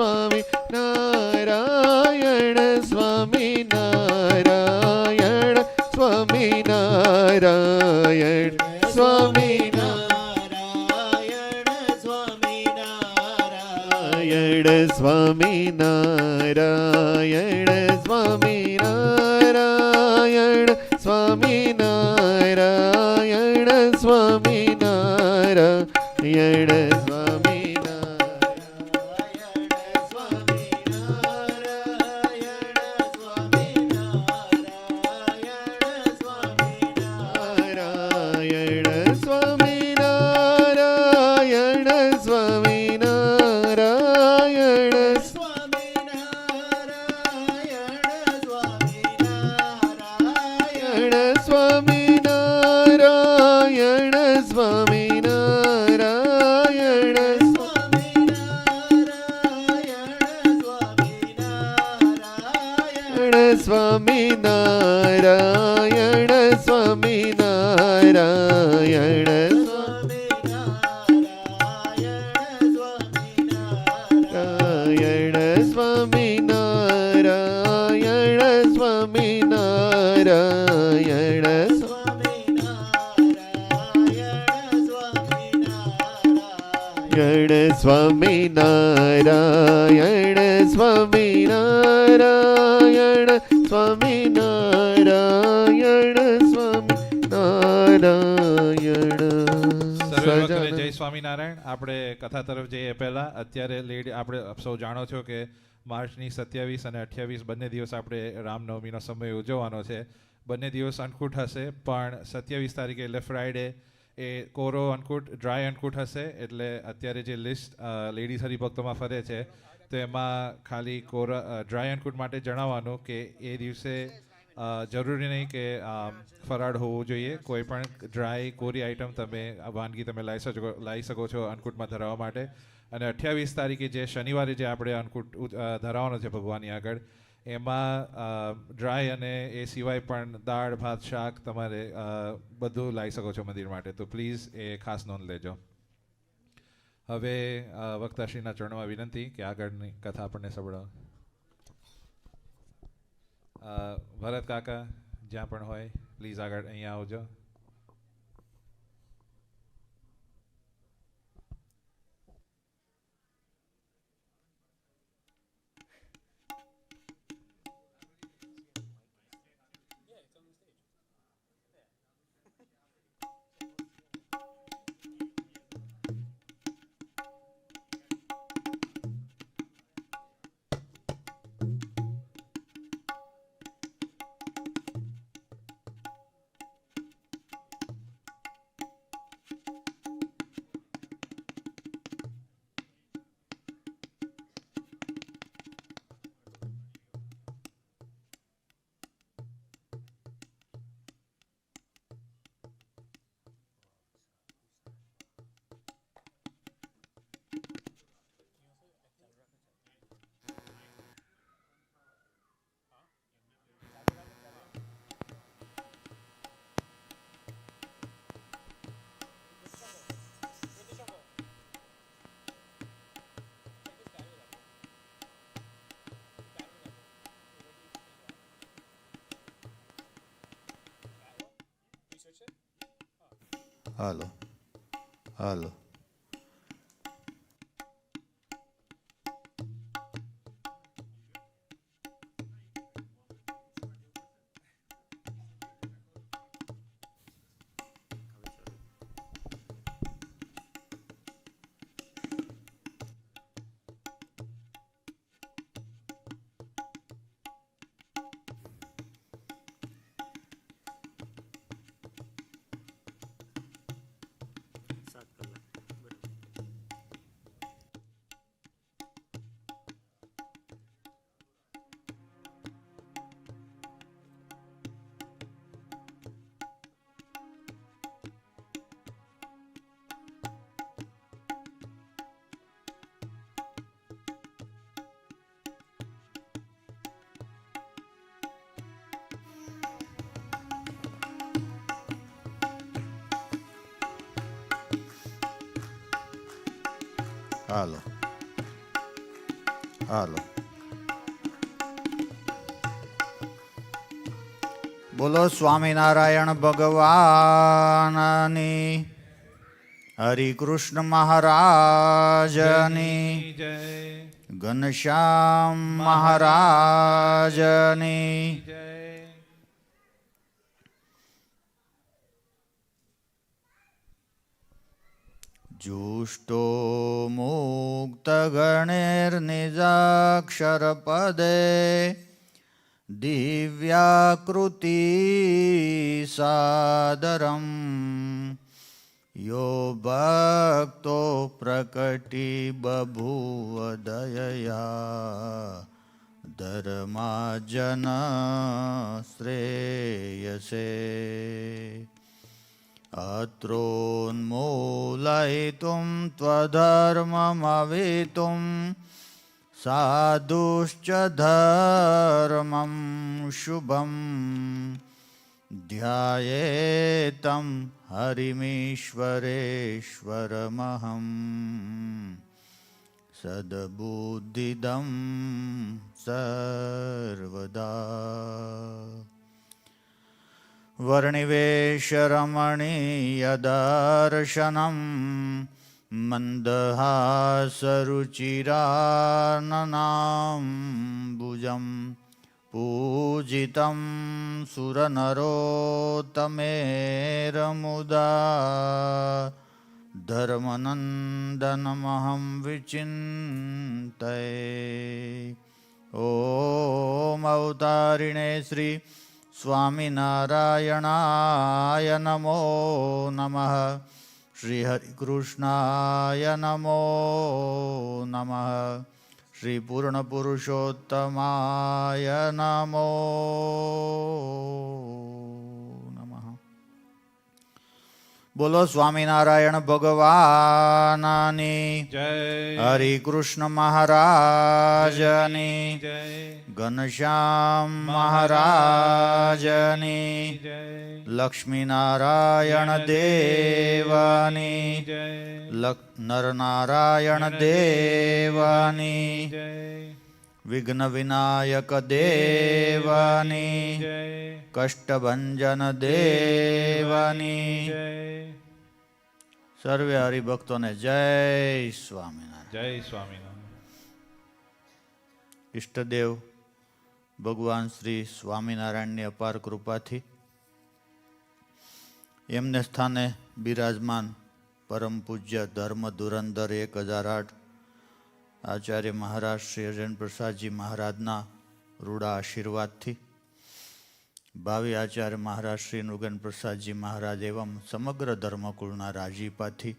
સ્વામી નારાયણ સ્વામી નારાયણ સ્વામી નારાયણ સ્વામી નારાયણ સ્વામી નારાયણ સ્વામી નારાયણ સ્વામી નારાયણ સ્વામી નારાયણ સ્વામી નારાયણ સ્વામી સ્વામિનારાયણ સ્વામિનારાયણ સ્વામિનારાયણ સ્વામિનારાયણ સ્વામિનારાયણ સ્વામિનારાયણ સ્વામિનારાયણ સ્વામિનારાયણ સ્વામિનારાયણ. જય સ્વામિનારાયણ. આપણે કથા તરફ જઈએ પહેલા અત્યારે આપણે સૌ જાણો છો કે માર્ચની 27 અને 28 બંને દિવસ આપણે રામનવમીનો સમય ઉજવવાનો છે. બંને દિવસ અન્નકૂટ હશે, પણ 27 તારીખે એટલે ફ્રાઈડે એ કોરો અન્નકૂટ ડ્રાય અન્નકૂટ હશે. એટલે અત્યારે જે લિસ્ટ લેડીઝ હરિભક્તોમાં ફરે છે તો એમાં ખાલી ડ્રાય અન્નકૂટ માટે જણાવવાનું કે એ દિવસે જરૂરી નહીં કે ફરાળ હોવું જોઈએ. કોઈ પણ ડ્રાય કોરી આઈટમ વાનગી તમે લાવી શકો છો અન્નકૂટમાં ધરાવવા માટે. અને 28 તારીખે જે શનિવારે જે આપણે અન્નકૂટ ધરાવવાનો છે ભગવાનની આગળ, એમાં ડ્રાય અને એ સિવાય પણ દાળ ભાત શાક તમારે બધું લાવી શકો છો મંદિર માટે. તો પ્લીઝ એ ખાસ નોંધ લેજો. હવે વક્તાશ્રીના ચરણોમાં વિનંતી કે આગળની કથા આપણને સંભળાવો. ભરત કાકા જ્યાં પણ હોય પ્લીઝ આગળ અહીંયા આવજો. હાલો હાલો. હાલો. હાલો. બોલો સ્વામિનારાયણ ભગવાનની, હરિકૃષ્ણ મહારાજની, જય ઘનશ્યામ મહારાજની. જય जुष्टो मुक्तगणैर्निजाक्षरपदे दिव्याकृति सादरं यो भक्तो प्रकटी बभूव दयया धर्माजन श्रेयसे. अत्रोन्मूलयितुं त्वधर्ममवितुं साधुश्च धर्मं शुभं ध्यायेतं हरिमीश्वरेश्वरमहं सद्बुद्धिदं सर्वदा. वर्णिवेशरमणीयदर्शनं मन्दहासरुचिराननाम्बुजं पूजितं सुरनरोत्तमेरमुदा धर्मनन्दनमहं विचिन्तये. ॐ अवतारिणे श्री स्वामिनारायणाय नमो नमः. श्री हरिकृष्णाय नमो नमः. श्री पूर्णपुरुषोत्तमाय नमो नमः. बोलो स्वामिनारायण भगवाननी, જય हरिकृष्ण महाराजनी, જય घनश्याम महाराजनी, જય लक्ष्मीनारायण देवानी, જય नरनारायण देवानी, જય विघ्न विनायक देवानी, જય कष्टभंजन देवानी. જય सर्वे हरिभक्तों ने जय स्वामिनारायण. જય સ્વામિનારાયણ. ઈષ્ટદેવ ભગવાન શ્રી સ્વામિનારાયણની અપાર કૃપાથી એમને સ્થાને બિરાજમાન પરમ પૂજ્ય ધર્મ ધુરંધર 1008 આચાર્ય મહારાજ શ્રી અજન પ્રસાદજી મહારાજના રૂડા આશીર્વાદથી ભાવિ આચાર્ય મહારાજ શ્રી નૃગન પ્રસાદજી મહારાજ એવં સમગ્ર ધર્મકુળના રાજીપાથી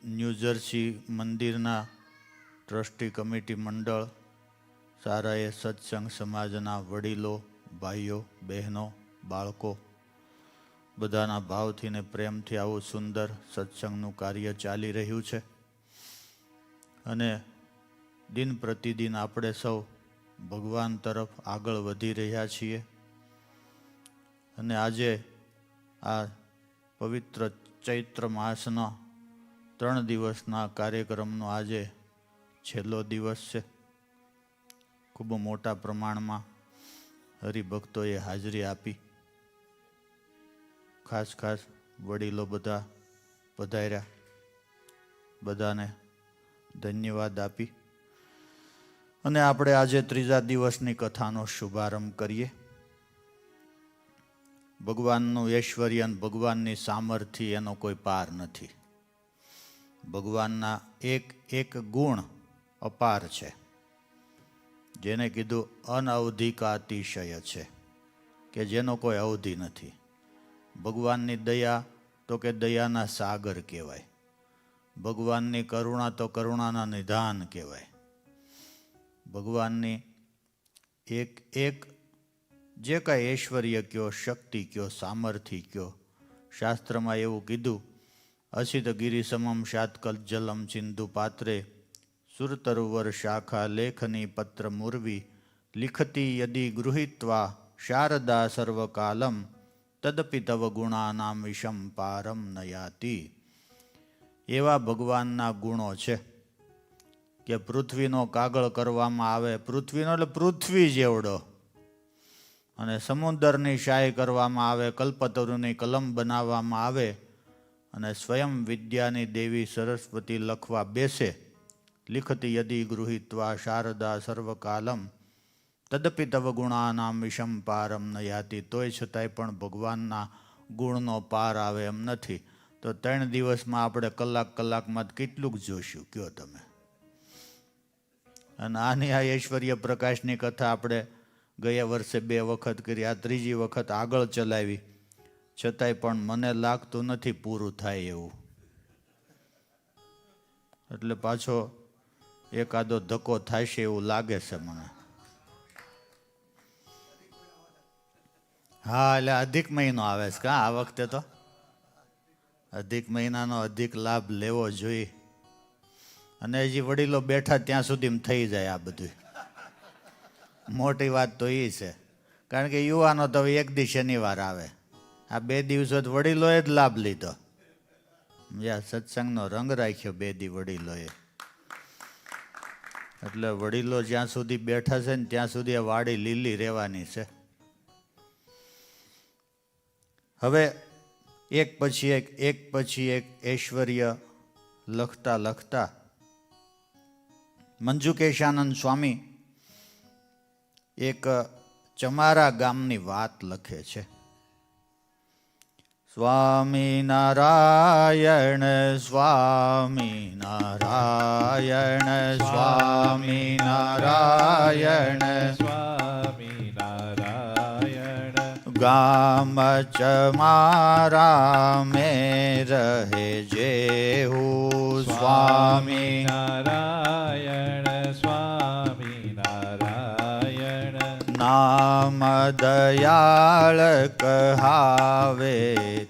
ન્યૂજર્સી મંદિરના ટ્રસ્ટી કમિટી મંડળ, સારાએ સત્સંગ સમાજના વડીલો, ભાઈઓ, બહેનો, બાળકો બધાના ભાવથી ને પ્રેમથી આવું સુંદર સત્સંગનું કાર્ય ચાલી રહ્યું છે. અને દિન પ્રતિદિન આપણે સૌ ભગવાન તરફ આગળ વધી રહ્યા છીએ. અને આજે આ પવિત્ર ચૈત્ર માસના 3 દિવસના કાર્યક્રમનો આજે છેલ્લો દિવસ છે. ખૂબ મોટા પ્રમાણમાં હરિભક્તોએ હાજરી આપી. ખાસ ખાસ વડીલો બધા પધાર્યા. બધાને ધન્યવાદ આપી અને આપણે આજે 3જા દિવસની કથાનો શુભારંભ કરીએ. ભગવાનનું ઐશ્વર્ય અને ભગવાનની સામર્થ્ય એનો કોઈ પાર નથી. ભગવાનના એક ગુણ અપાર છે, જેને કીધું અનવધિકાતિશય છે, કે જેનો કોઈ અવધિ નથી. ભગવાનની દયા તો કે દયાના સાગર કહેવાય. ભગવાનની કરુણા તો કરુણાના નિધાન કહેવાય. ભગવાનની એક જે કાંઈ ઐશ્વર્ય કયો, શક્તિ કયો, સામર્થ્ય કયો, શાસ્ત્રમાં એવું કીધું, અસિત ગિરિ સમમ શાત્કલ જલમ સિંધુ પાત્રે સુરતરુવર શાખા લેખની પત્ર મુરવી લિખતી યદિ ગૃહીત્વા શારદા સર્વકાલમ તદપિ તવ ગુણાનામ વિષમ પારમ નયાતિ. એવા ભગવાનના ગુણો છે કે પૃથ્વીનો કાગળ કરવામાં આવે, પૃથ્વીનો એટલે પૃથ્વી જેવડો, અને સમુદ્રની શાહી કરવામાં આવે, કલ્પતરુની કલમ બનાવવામાં આવે, અને સ્વયં વિદ્યાની દેવી સરસ્વતી લખવા બેસે, લિખતી યદિ ગૃહીત્વા શારદા સર્વકાલમ તદપિ તવ ગુણાનામ વિષમ પારમ ન યાતિ, તોય છતાંય પણ ભગવાનના ગુણનો પાર આવે એમ નથી. તો 3 દિવસમાં આપણે કલાકમાં કેટલુંક જોશું કયો તમે? અને આની આ ઐશ્વર્ય પ્રકાશની કથા આપણે ગયા વર્ષે 2 વખત કરી, આ 3જી વખત આગળ ચલાવી, છતાંય પણ મને લાગતું નથી પૂરું થાય એવું. એટલે પાછો એકાદો ધક્કો થશે એવું લાગે છે મને. હા, એટલે અધિક મહિનો આવે છે કા આ વખતે, તો અધિક મહિનાનો અધિક લાભ લેવો જોઈએ. અને હજી વડીલો બેઠા ત્યાં સુધી થઈ જાય આ બધું. મોટી વાત તો એ છે, કારણ કે યુવાનો તો 1 દી શનિવાર આવે, આ 2 દિવસો જ વડીલોએ જ લાભ લીધો. જ્યાં સત્સંગનો રંગ રાખ્યો 2 દી વડીલોએ. એટલે વડીલો જ્યાં સુધી બેઠા છે ને ત્યાં સુધી આ વાડી લીલી રહેવાની છે. હવે એક પછી એક ઐશ્વર્ય લખતા લખતા મંજુકેશાનંદ સ્વામી એક ચમારા ગામની વાત લખે છે. સ્વામી નારાયણ સ્વામી નારાયણ સ્વામી નારાયણ સ્વામી નારાયણ ગામ ચમારા મેં રહે જેહું સ્વામી નારાયણ સ્વામી નારાયણ નામ દયાળ કહાવે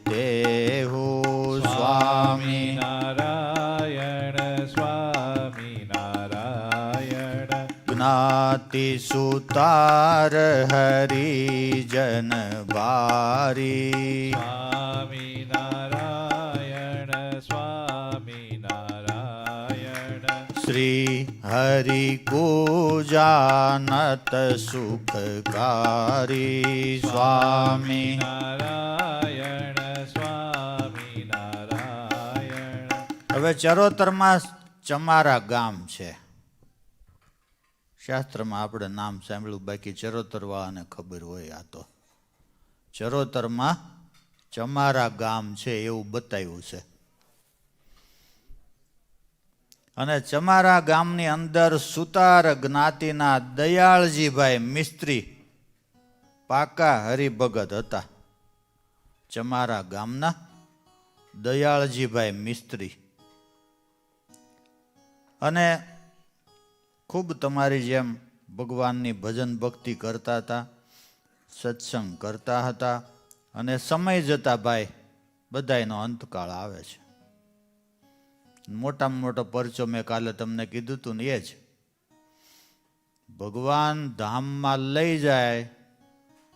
તેહું સ્વામી નારાયણ સ્વામી નારાયણ જ્ઞાતિ સુતાર હરિજન બારી સ્વામી નારાયણ સ્વામી નારાયણ શ્રી હરિ પૂજાનત સુખકારી સ્વામી નારાયણ સ્વામી નારાયણ. હવે ચરોતરમાં ચમારા ગામ છે. શાસ્ત્રમાં આપણે નામ સાંભળ્યું, બાકી ચરોતરવાળાને ખબર હોય. આ તો ચરોતરમાં ચમારા ગામ છે એવું બતાવ્યું છે. અને ચમારા ગામની અંદર સુતાર જ્ઞાતિના દયાળજીભાઈ મિસ્ત્રી પાકા હરિભગત હતા. ચમારા ગામના દયાળજીભાઈ મિસ્ત્રી, અને ખૂબ તમારી જેમ ભગવાનની ભજન ભક્તિ કરતા હતા, સત્સંગ કરતા હતા. અને સમય જતા ભાઈ બધાયનો અંતકાળ આવે છે. મોટામાં મોટો પરચો મેં કાલે તમને કીધું હતું ને, એ જ ભગવાન ધામમાં લઈ જાય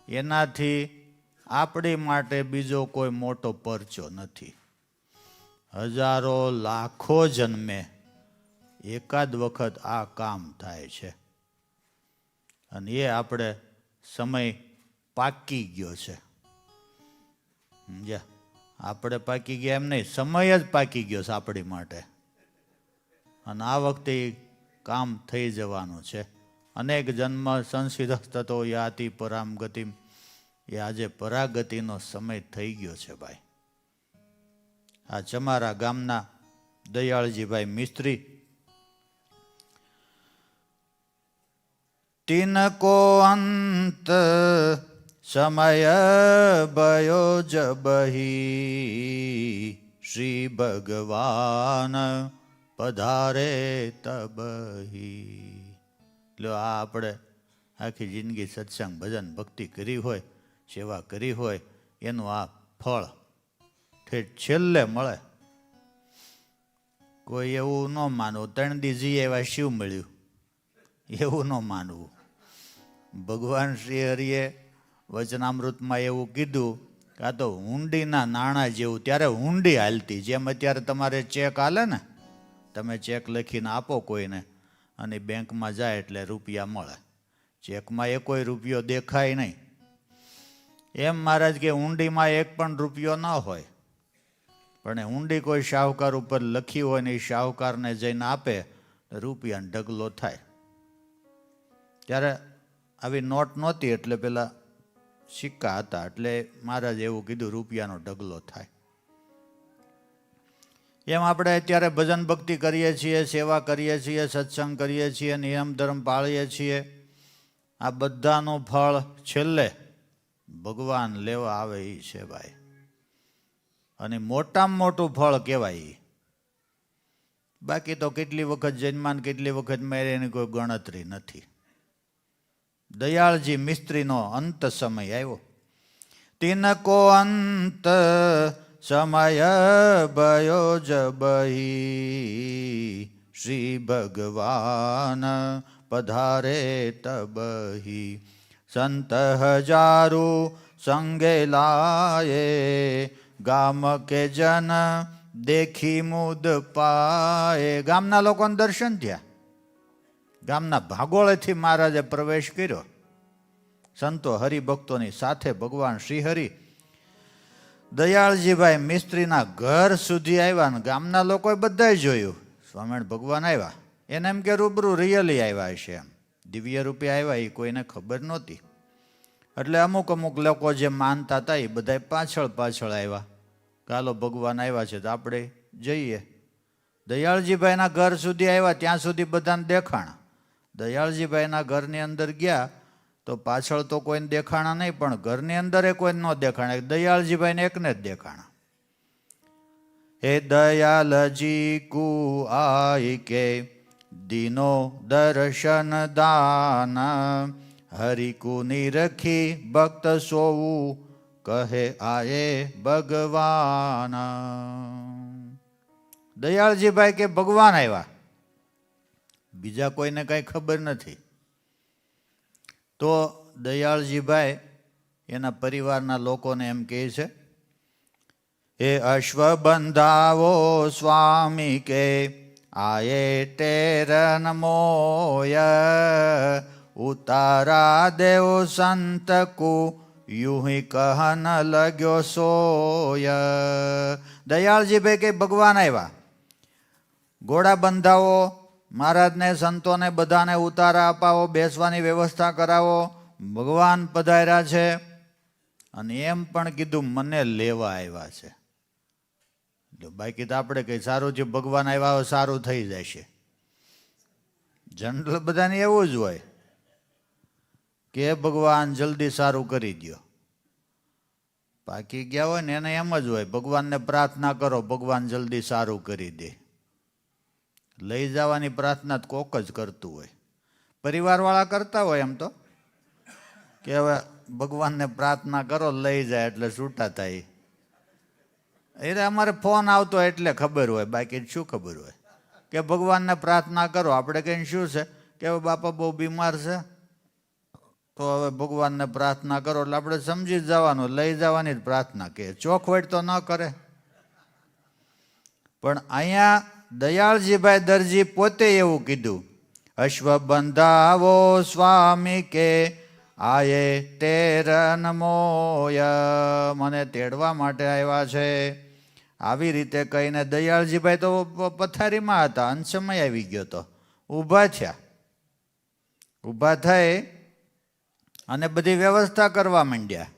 એનાથી આપણી માટે બીજો કોઈ મોટો પરચો નથી. હજારો લાખો જન્મે એકાદ વખત આ કામ થાય છે. અને એ આપણે સમય પાકી ગયો છે. સમજ્યા? આપણે પાકી ગયા એમ નહીં, સમય જ પાકી ગયો છે આપણી માટે. અને આ વખતે કામ થઈ જવાનું છે. અનેક જન્મ સંસિદ્ધ થતો યાતિ પરામ ગતિમ, એ આજે પરાગતિનો સમય થઈ ગયો છે ભાઈ. આ ચમારા ગામના દયાળજીભાઈ મિસ્ત્રી તિनको અંત સમય ભયો જબહી શ્રી ભગવાન પધારે તબહી. લો, આ આપણે આખી જિંદગી સત્સંગ ભજન ભક્તિ કરી હોય, સેવા કરી હોય, એનું આ ફળ છેલ્લે મળે. કોઈ એવું ન માનવું 3 દી જી એવા શિવ મળ્યું, એવું ન માનવું. ભગવાન શ્રી હરિએ વચનામૃતમાં એવું કીધું કે આ તો હુંડીના નાણાં જેવું. ત્યારે હુંડી હાલતી, જેમ અત્યારે તમારે ચેક હાલે ને, તમે ચેક લખીને આપો કોઈને, અને બેંકમાં જાય એટલે રૂપિયા મળે. ચેકમાં એ કોઈ રૂપિયો દેખાય નહીં. એમ મહારાજ કે ઊંડીમાં એક પણ રૂપિયો ન હોય, પણ એ ઊંડી કોઈ શાહુકાર ઉપર લખી હોય ને એ શાહુકારને જઈને આપે તો રૂપિયાનો ઢગલો થાય. ત્યારે આવી નોટ નહોતી એટલે પેલા સિક્કા હતા, એટલે મહારાજ એવું કીધું રૂપિયાનો ઢગલો થાય. એમ આપણે અત્યારે ભજન ભક્તિ કરીએ છીએ, સેવા કરીએ છીએ, સત્સંગ કરીએ છીએ, નિયમ ધર્મ પાળીએ છીએ. આ બધાનું ફળ છેલ્લે ભગવાન લેવા આવે એ છે ભાઈ. અને મોટામાં મોટું ફળ કહેવાય. બાકી તો કેટલી વખત જન્માન કેટલી વખત મેરે એની કોઈ ગણતરી નથી. દયાળજી મિસ્ત્રીનો અંત સમય આવ્યો. તિનકો અંત સમય ભયો જબહી, શ્રી ભગવાન પધારે તબહી. સંત હજારું સંગે લાયે, ગામ કે જન દેખી મુદ પાએ. ગામના લોકોને દર્શન થયા. ગામના ભાગોળેથી મહારાજે પ્રવેશ કર્યો. સંતો હરિભક્તોની સાથે ભગવાન શ્રીહરિ દયાળજીભાઈ મિસ્ત્રીના ઘર સુધી આવ્યા ને ગામના લોકોએ બધાય જોયું. સ્વામિનારાયણ ભગવાન આવ્યા, એને એમ કે રૂબરૂ રિયલી આવ્યા છે, એમ દિવ્ય રૂપે આવ્યા એ કોઈને ખબર નહોતી. એટલે અમુક અમુક લોકો જે માનતા હતા એ બધા પાછળ પાછળ આવ્યા. કાલો ભગવાન આવ્યા છે તો આપણે જઈએ. દયાળજીભાઈના ઘર સુધી આવ્યા, ત્યાં સુધી બધાને દેખાણા. દયાળજીભાઈના ઘરની અંદર ગયા તો પાછળ તો કોઈને દેખાણા નહીં, પણ ઘરની અંદર કોઈને ન દેખાણા. દયાળજીભાઈને એકને જ દેખાણા. હે દયાલજી કુ આઈ કે દીનો દર્શન દાન, હરિકુ નિરખી ભક્ત સોવું કહે આયે ભગવાન. દયાળજીભાઈ કે ભગવાન આવ્યા, બીજા કોઈને કઈ ખબર નથી. તો દયાળજીભાઈ એના પરિવારના લોકોને એમ કહે છે, એ અશ્વ બંધાવો સ્વામી કે આયે ટેરન મોય, ઉતારા દેવ સંત કો यूं ही कहन लग्यो सोय. દયાળજીભાઈ કે ભગવાન આવ્યા, ઘોડા બંધાવો, મહારાજને સંતોને બધાને ઉતારા અપાવો, બેસવાની વ્યવસ્થા કરાવો. ભગવાન પધાર્યા છે. અને એમ પણ કીધું મને લેવા આવ્યા છે. બાકી તો આપણે કઈ સારું છે, ભગવાન આવ્યા હોય સારું થઈ જશે. જનરલ બધાને એવું જ હોય કે ભગવાન જલ્દી સારું કરી દો. બાકી ગયા હોય ને એને એમ જ હોય ભગવાનને પ્રાર્થના કરો, ભગવાન જલ્દી સારું કરી દે. લઈ જવાની પ્રાર્થના કોક જ કરતું હોય. પરિવારવાળા કરતા હોય એમ તો કે હવે ભગવાનને પ્રાર્થના કરો લઈ જાય એટલે છૂટા થાય. એટલે અમારે ફોન આવતો એટલે ખબર હોય, બાકી શું ખબર હોય કે ભગવાનને પ્રાર્થના કરો. આપણે કહીને શું છે કે હવે બાપા બહુ બીમાર છે તો હવે ભગવાનને પ્રાર્થના કરો, એટલે આપણે સમજી જ જવાનું, લઈ જવાની જ પ્રાર્થના. કે ચોખવટ તો ન કરે. પણ અહીંયા દયાળજીભાઈ દરજી પોતે એવું કીધું, અશ્વ બંધાવો સ્વામી કે આયે તેરન મોય, મને તેડવા માટે આવ્યા છે. આવી રીતે કહીને દયાળજીભાઈ તો પથારીમાં હતા, અંત સમય આવી ગયો તો ઊભા થયા. ઊભા થઈ અને બધી વ્યવસ્થા કરવા માંડ્યા.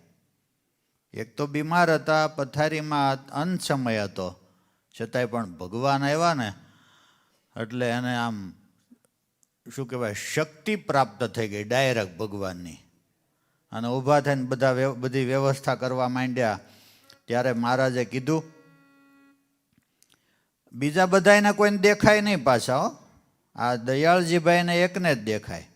એક તો બીમાર હતા, પથારીમાં અંત સમય હતો, છતાંય પણ ભગવાન આવ્યા ને એટલે એને આમ શું કહેવાય શક્તિ પ્રાપ્ત થઈ ગઈ ડાયરેક્ટ ભગવાનની. અને ઊભા થઈને બધી વ્યવસ્થા કરવા માંડ્યા. ત્યારે મહારાજે કીધું, બીજા બધાને કોઈને દેખાય નહીં પાછા, આ દયાળજીભાઈને એકને જ દેખાય.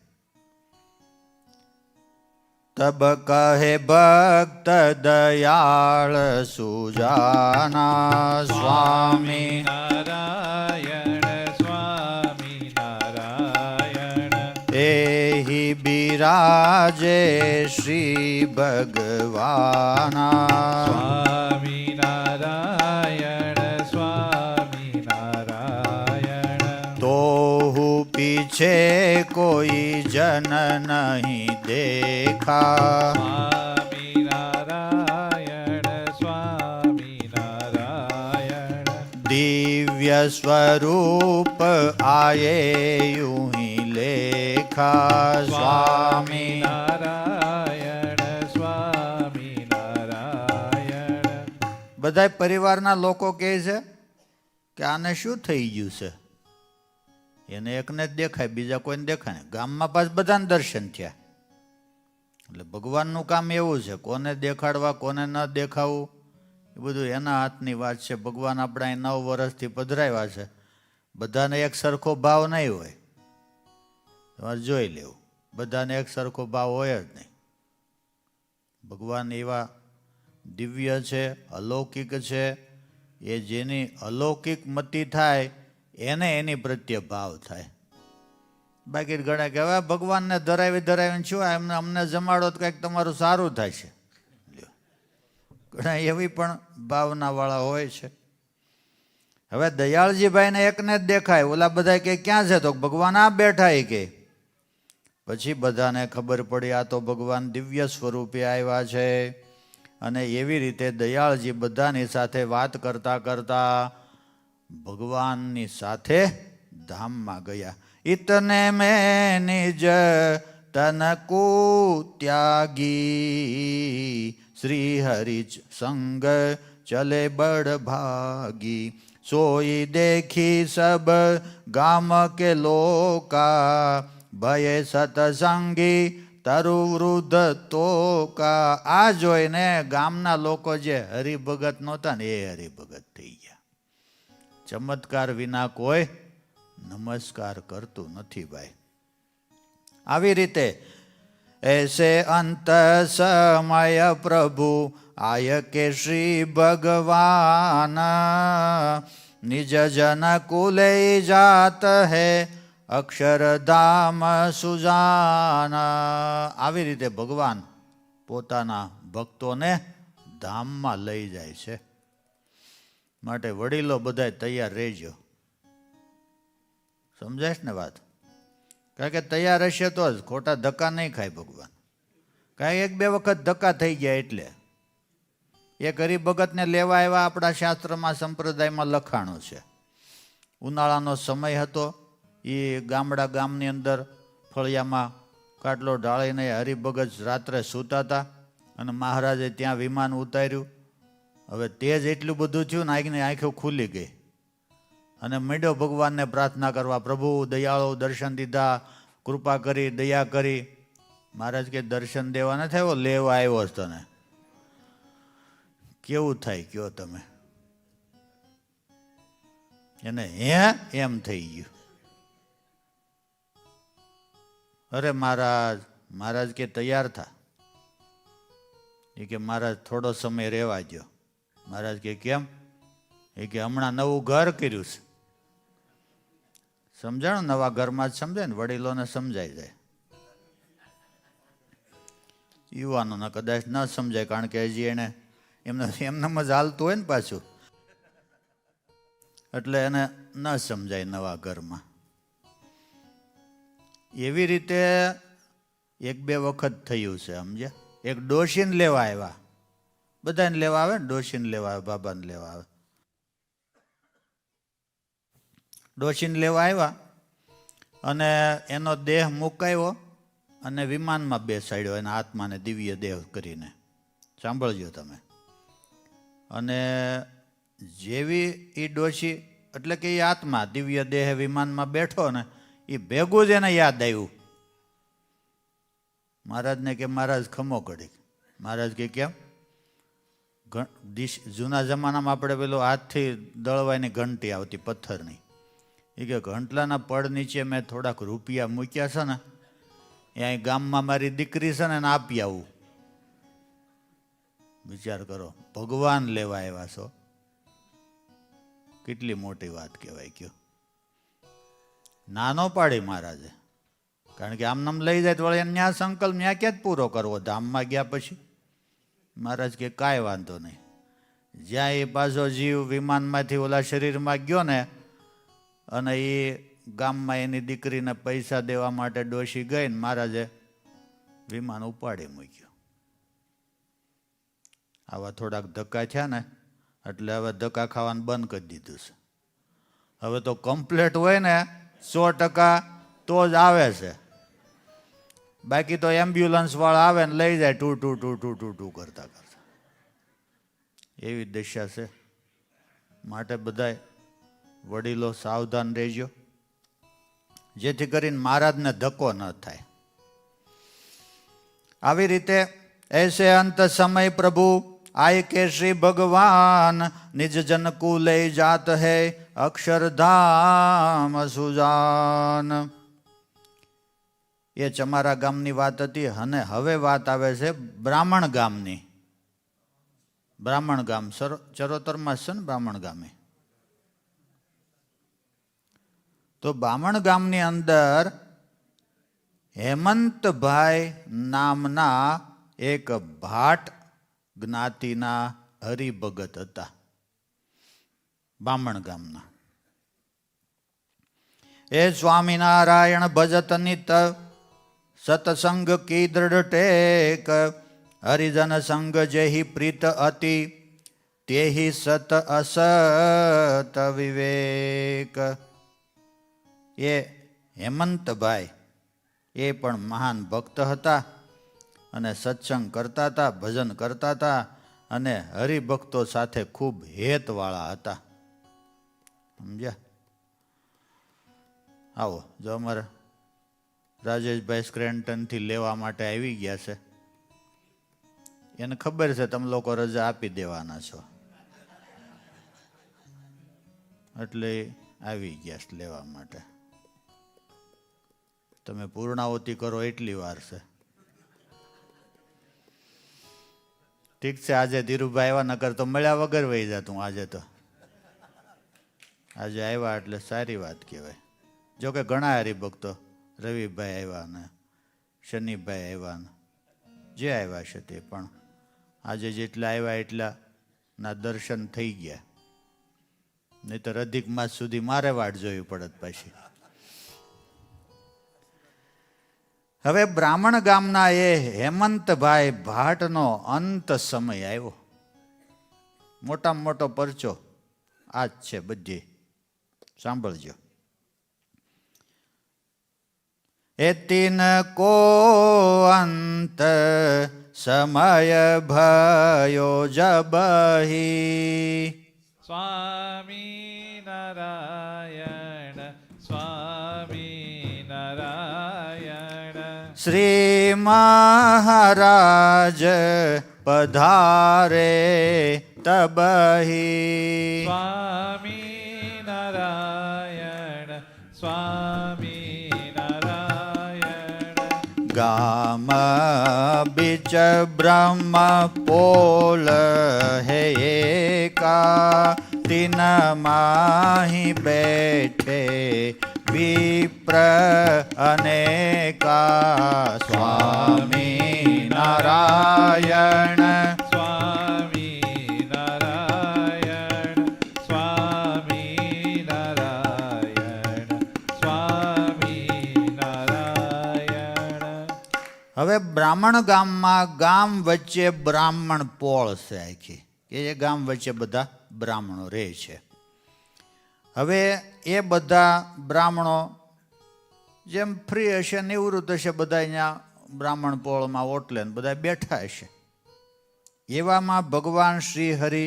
તબ કહે ભક્ત દયાળ સુજાના, સ્વામી નારાયણ સ્વામી નારાયણ, એહી બિરાજે શ્રી ભગવાના. સ્વામી નારાયણ સ્વામી નારાયણ, તો હું પી पीछे कोई जन नहीं देखा। સ્વામી નારાયણ दिव्य स्वरूप आए यूं ही लेखा। स्वामी નારાયણ સ્વામી નારાયણ બધા પરિવારના લોકો કહે છે કે આને શું થઈ ગયું છે, એને એકને જ દેખાય, બીજા કોઈને દેખાય નહીં. ગામમાં પાછ બધાને દર્શન થયા. એટલે ભગવાનનું કામ એવું છે, કોને દેખાડવા કોને ન દેખાવું એ બધું એના હાથની વાત છે. ભગવાન આપણા 9 વર્ષથી પધરાવ્યા છે, બધાને એક સરખો ભાવ નહીં હોય. તમારે જોઈ લેવું, બધાને એક સરખો ભાવ હોય જ નહીં. ભગવાન એવા દિવ્ય છે, અલૌકિક છે. એ જેની અલૌકિક મતિ થાય એને એની પ્રત્યે ભાવ થાય. બાકી ઘણા કે હવે ભગવાનને ધરાવીને શું અમને જમાડો તો કંઈક તમારું સારું થાય છે. ઘણા એવી પણ ભાવનાવાળા હોય છે. હવે દયાળજીભાઈને એકને જ દેખાય, ઓલા બધા કે ક્યાં છે, તો ભગવાન આ બેઠા એ કે. પછી બધાને ખબર પડી આ તો ભગવાન દિવ્ય સ્વરૂપે આવ્યા છે. અને એવી રીતે દયાળજી બધાની સાથે વાત કરતા કરતા ભગવાનની સાથે ધામમાં ગયા. ઇતને મેં નિજ તન કો ત્યાગી, શ્રી હરિ સંગ ચલે બડ ભાગી. સોઈ દેખી સબ ગામ કે લોકા, ભય સતસંગી તારુ વૃદ્ધ તોકા. આ જોઈને ગામના લોકો જે હરિભગત નહોતા ને એ હરિભગત થઈ ગયા. ચમત્કાર વિના કોઈ નમસ્કાર કરતું નથી ભાઈ. આવી રીતે ऐसे अंत समय प्रभु आय के श्री भगवान, निज जन कुले जात है અક્ષરધામ સુજાન. આવી રીતે ભગવાન પોતાના ભક્તોને ધામમાં લઈ જાય છે. માટે વડીલો બધા તૈયાર રહેજો. સમજાય ને વાત? કારણ કે તૈયાર હશે તો જ, ખોટા ધક્કા નહીં ખાય ભગવાન. કાંઈ 1-2 વખત ધક્કા થઈ ગયા એટલે. એક હરિભગતને લેવા આવ્યા, આપણા શાસ્ત્રમાં સંપ્રદાયમાં લખાણું છે. ઉનાળાનો સમય હતો, એ ગામની અંદર ફળિયામાં કાટલો ઢાળીને હરિભગત રાત્રે સૂતા હતા અને મહારાજે ત્યાં વિમાન ઉતાર્યું. હવે તેજ એટલું બધું થયું ને આગની આંખો ખુલી ગઈ અને માંડ્યો ભગવાનને પ્રાર્થના કરવા, પ્રભુ દયાળો દર્શન દીધા, કૃપા કરી, દયા કરી. મહારાજ કે દર્શન દેવા નથી આવ્યો, લેવા આવ્યો જ તને. કેવું થાય કયો તમે? એને એમ થઈ ગયું. અરે મહારાજ કે તૈયાર થા. એ કે મહારાજ થોડો સમય રહેવા દો. મહારાજ કે કેમ? એ કે હમણાં નવું ઘર કર્યું છે. સમજાણું? નવા ઘરમાં જ સમજાય ને, વડીલોને સમજાઈ જાય. યુવાનોને કદાચ ન સમજાય, કારણ કે હજી એને એમનામ જ હાલતું હોય ને પાછું, એટલે એને ન સમજાય નવા ઘરમાં. એવી રીતે 1-2 વખત થયું છે. સમજ્યા? એક ડોશીને લેવા આવ્યા, બધાને લેવા આવે ને, ડોશીને લેવા આવે, બાબાને લેવા આવે. ડોશીને લેવા આવ્યા અને એનો દેહ મુકાયો અને વિમાનમાં બેસાડ્યો, એના આત્માને દિવ્ય દેહ કરીને. સાંભળજો તમે. અને જેવી એ ડોશી, એટલે કે એ આત્મા દિવ્ય દેહ વિમાનમાં બેઠો ને, એ ભેગું જ એને યાદ આવ્યું. મહારાજને કે મહારાજ ખમો ઘડી. મહારાજ કે કેમ? જૂના જમાનામાં આપણે પેલું હાથથી દળવાની ઘંટી આવતી પથ્થરની, એ કે ઘંટલાના પડ નીચે મેં થોડાક રૂપિયા મૂક્યા છે ને, એ અહીં ગામમાં મારી દીકરી છે ને એને આપી આવું. વિચાર કરો, ભગવાન લેવા આવ્યા છો, કેટલી મોટી વાત કહેવાય. કયો નાનો પાડી મહારાજે, કારણ કે આમ નામ લઈ જાય તો વળી ન્યા સંકલ્પ ન્યા ક્યાં જ પૂરો કરવો? ધામમાં ગયા પછી મહારાજ કે કાંઈ વાંધો નહીં. જ્યાં એ પાછો જીવ વિમાનમાંથી ઓલા શરીરમાં ગયો ને, અને એ ગામમાં એની દીકરીને પૈસા દેવા માટે ડોશી ગઈ ને મહારાજે વિમાન ઉપાડી મૂક્યું. આવા થોડાક ધક્કા થયા ને એટલે હવે ધક્કા ખાવાનું બંધ કરી દીધું છે. હવે તો કમ્પ્લેટ હોય ને 100% તો જ આવે છે. બાકી તો એમ્બ્યુલન્સ વાળા આવે ને લઈ જાય ટુ ટુ ટુ ટુ ટુ ટુ કરતા કરતા. એવી દશા છે. માટે બધાય વડીલો સાવધાન રહેજો, જેથી કરીને મહારાજને ધક્કો ન થાય. આવી રીતે ऐसे अंत समय प्रभु आय के श्री भगवान निज जन को ले जात है अक्षरधाम सुजान. એ ચમારા ગામની વાત હતી. અને હવે વાત આવે છે બ્રાહ્મણ ગામની. બ્રાહ્મણ ગામ ચરોતરમાં છે ને બ્રાહ્મણ ગામે. તો બ્રાહ્મણ ગામની અંદર હેમંતભાઈ નામના એક ભાટ જ્ઞાતિના હરિભગત હતા બ્રાહ્મણ ગામના. એ સ્વામિનારાયણ ભજત નિત સતસંગ કી દૃઢ ટેક હરિજન સંગ જેહી પ્રીત અતિ તેહી સત અસત વિવેક. એ હેમંતભાઈ એ પણ મહાન ભક્ત હતા અને સત્સંગ કરતા હતા, ભજન કરતા હતા અને હરિભક્તો સાથે ખૂબ હેતવાળા હતા. સમજ્યા? આવો જો અમારે રાજેશભાઈ સ્ક્રેન્ટનથી લેવા માટે આવી ગયા છે. એને ખબર છે તમે લોકો રજા આપી દેવાના છો એટલે આવી ગયા છે લેવા માટે. તમે પૂર્ણાવતી કરો એટલી વાર છે. ઠીક છે, આજે ધીરુભાઈ આવ્યા, નકર તો મળ્યા વગર વહી જતું. આજે આવ્યા એટલે સારી વાત કહેવાય. જોકે ઘણા હરિભક્તો રવિભાઈ આવ્યા ને શનિભાઈ આવ્યા ને જે આવ્યા છે તે, પણ આજે જેટલા આવ્યા એટલા ના દર્શન થઈ ગયા. નહીતર અધિક માસ સુધી મારે વાટ જોવી પડત પાછી. હવે બ્રાહ્મણ ગામના એ હેમંતભાઈ ભાટનો અંત સમય આવ્યો. મોટામાં મોટો પરચો આ જ છે, બધી સાંભળજો. એ તીન કો અંત સમય ભયો જબહી. સ્વામી નારાયણ સ્વામી નારાયણ. શ્રી મહારાજ પધારે તબહી. સ્વામી નારાયણ સ્વામી નારાયણ. ગામ બીચ બ્રહ્મ પોલ હે એકા તીન માહી બેઠે વિપ્ર અનેકા. સ્વામી નારાયણ સ્વામી નારાયણ સ્વામી નારાયણ સ્વામી નારાયણ. હવે બ્રાહ્મણ ગામમાં ગામ વચ્ચે બ્રાહ્મણ પોળ છે આખી, કે એ ગામ વચ્ચે બધા બ્રાહ્મણો રહે છે. હવે એ બધા બ્રાહ્મણો જેમ ફ્રી હશે, નિવૃત્ત હશે, બધા અહીંયા બ્રાહ્મણ પોળમાં ઓટલે ને બધા બેઠા હશે. એવામાં ભગવાન શ્રી હરિ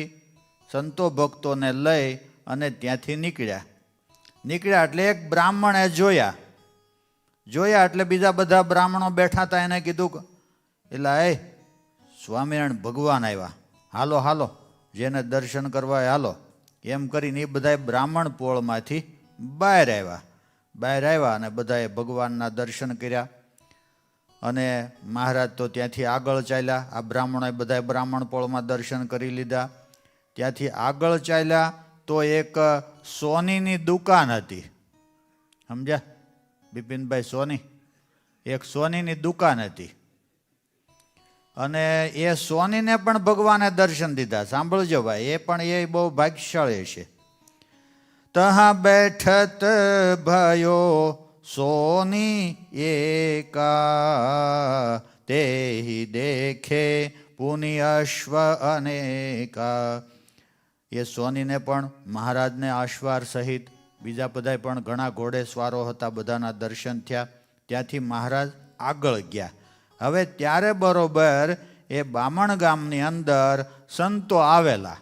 સંતો ભક્તોને લઈ અને ત્યાંથી નીકળ્યા એટલે એક બ્રાહ્મણે જોયા એટલે બીજા બધા બ્રાહ્મણો બેઠા હતા. એને કીધું, એટલે એ સ્વામિનારાયણ ભગવાન આવ્યા, હાલો હાલો, જેને દર્શન કરવા હાલો. એમ કરીને એ બધા બ્રાહ્મણ પોળમાંથી બહાર આવ્યા અને બધાએ ભગવાનના દર્શન કર્યા. અને મહારાજ તો ત્યાંથી આગળ ચાલ્યા. આ બ્રાહ્મણોએ બધા બ્રાહ્મણ પોળમાં દર્શન કરી લીધા. ત્યાંથી આગળ ચાલ્યા તો એક સોનીની દુકાન હતી. સમજ્યા બિપિનભાઈ? સોની, એક સોનીની દુકાન હતી. અને એ સોનીને પણ ભગવાને દર્શન દીધા. સાંભળજો ભાઈ, એ પણ એ બહુ ભાગ્યશાળી છે. તહાં બેઠત ભયો સોની એકા, તેહી દેખે પુનિ અશ્વ અનેકા. એ સોનીને પણ મહારાજને આશ્વાર સહિત બીજા બધા પણ ઘણા ઘોડેસવારો હતા, બધાના દર્શન થયા. ત્યાંથી મહારાજ આગળ ગયા. હવે ત્યારે બરોબર એ બામણ ગામની અંદર સંતો આવેલા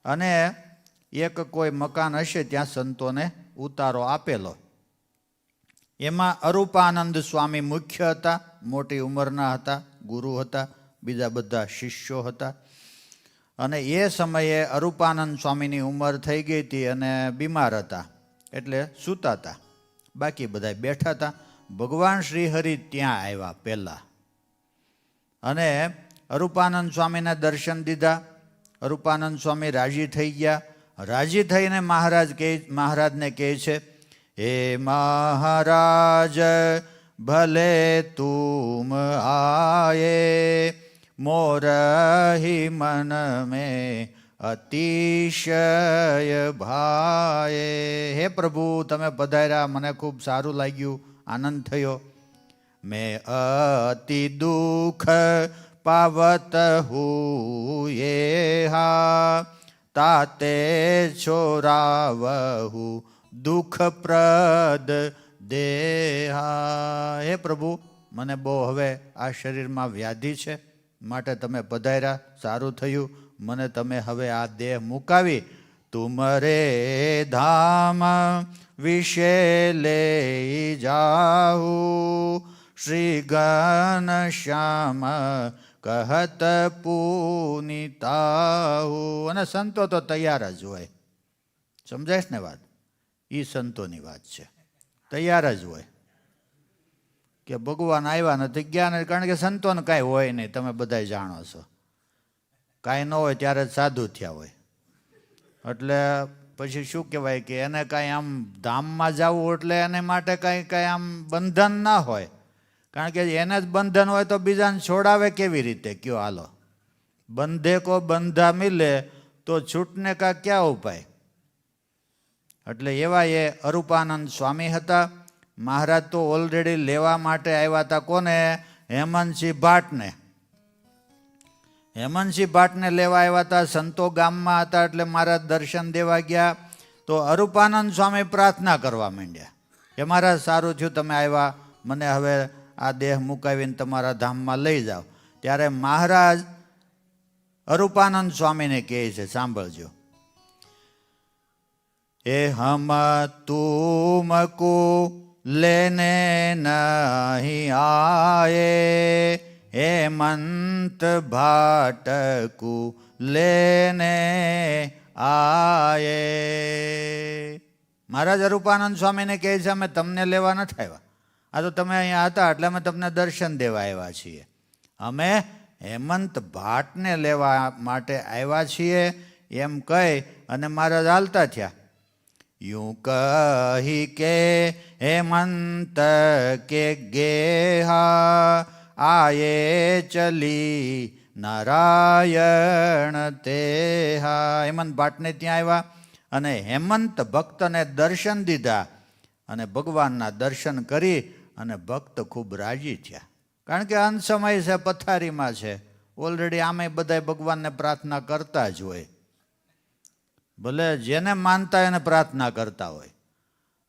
અને એક કોઈ મકાન હશે ત્યાં સંતોને ઉતારો આપેલો. એમાં અરૂપાનંદ સ્વામી મુખ્ય હતા, મોટી ઉંમરના હતા, ગુરુ હતા, બીજા બધા શિષ્યો હતા. અને એ સમયે અરૂપાનંદ સ્વામીની ઉંમર થઈ ગઈ હતી અને બીમાર હતા, એટલે સૂતા હતા. બાકી બધા બેઠા હતા. ભગવાન શ્રીહરિ ત્યાં આવ્યા પહેલાં અને અરૂપાનંદ સ્વામીને દર્શન દીધા. અરૂપાનંદ સ્વામી રાજી થઈ ગયા. રાજી થઈને મહારાજને કહે છે, હે મહારાજ ભલે તુમ આયે, મોરહી મન મેં અતિશય ભાયે. હે પ્રભુ, તમે પધાર્યા, મને ખૂબ સારું લાગ્યું, આનંદ થયો. મેં અતિ દુઃખ પાવત હું યેહા, તાતે છોરાવહુ દુઃખપ્રદ દેહા. હે પ્રભુ, મને બહુ હવે આ શરીરમાં વ્યાધિ છે, માટે તમે પધાર્યા, સારું થયું. મને તમે હવે આ દેહ મુકાવી તુમરે ધામ વિશે લઈ જાહુ, શ્રી ઘનશ્યામ કહત પુનિતાહુ. અને સંતો તો તૈયાર જ હોય, સમજાય ને વાત? એ સંતોની વાત છે, તૈયાર જ હોય કે ભગવાન આવ્યા નથી, ગયા નથી. કારણ કે સંતોને કાંઈ હોય નહીં, તમે બધા જાણો છો. કાંઈ ન હોય ત્યારે જ સાધુ થયા હોય. એટલે પછી શું કહેવાય કે એને કાંઈ આમ ધામમાં જવું એટલે એને માટે કાંઈ આમ બંધન ના હોય. કારણ કે એને જ બંધન હોય તો બીજાને છોડાવે કેવી રીતે? કયો હાલો. બંધે કો બંધા મિલે તો છૂટને કા ક્યાં ઉપાય? એટલે એવા એ અરૂપાનંદ સ્વામી હતા. મહારાજ તો ઓલરેડી લેવા માટે આવ્યા હતા. કોને? હેમંતસિંહ ભાટને. હેમંતસિંહ ભાટને લેવા આવ્યા હતા. સંતો ગામમાં હતા એટલે મહારાજ દર્શન દેવા ગયા. તો અરૂપાનંદ સ્વામી પ્રાર્થના કરવા માંડ્યા કે મહારાજ, સારું થયું તમે આવ્યા, મને હવે આ દેહ મુકાવીને તમારા ધામમાં લઈ જાઓ. ત્યારે મહારાજ અરૂપાનંદ સ્વામીને કહે છે, સાંભળજો, એ હમ તુમકો લેને નહીં આયે, હેમંત ભાટકુ લેને આયે. મહારાજ અરૂપાનંદ સ્વામીને કહે છે, અમે તમને લેવા નથી આવ્યા, આ તો તમે અહીંયા હતા એટલે અમે તમને દર્શન દેવા આવ્યા છીએ. અમે હેમંત ભાટને લેવા માટે આવ્યા છીએ એમ કહી અને મહારાજ હાલતા થયા. यूं कही के हेमंत के गेहा, आये चली નારાયણ તેહા. હેમંત ભાટને ત્યાં આવ્યા અને હેમંત ભક્તને દર્શન દીધા અને ભગવાનના દર્શન કરી અને ભક્ત ખૂબ રાજી થયા. કારણ કે અંત સમય છે, પથારીમાં છે, ઓલરેડી આમે બધા ભગવાનને પ્રાર્થના કરતા જ હોય. ભલે જેને માનતા એને પ્રાર્થના કરતા હોય.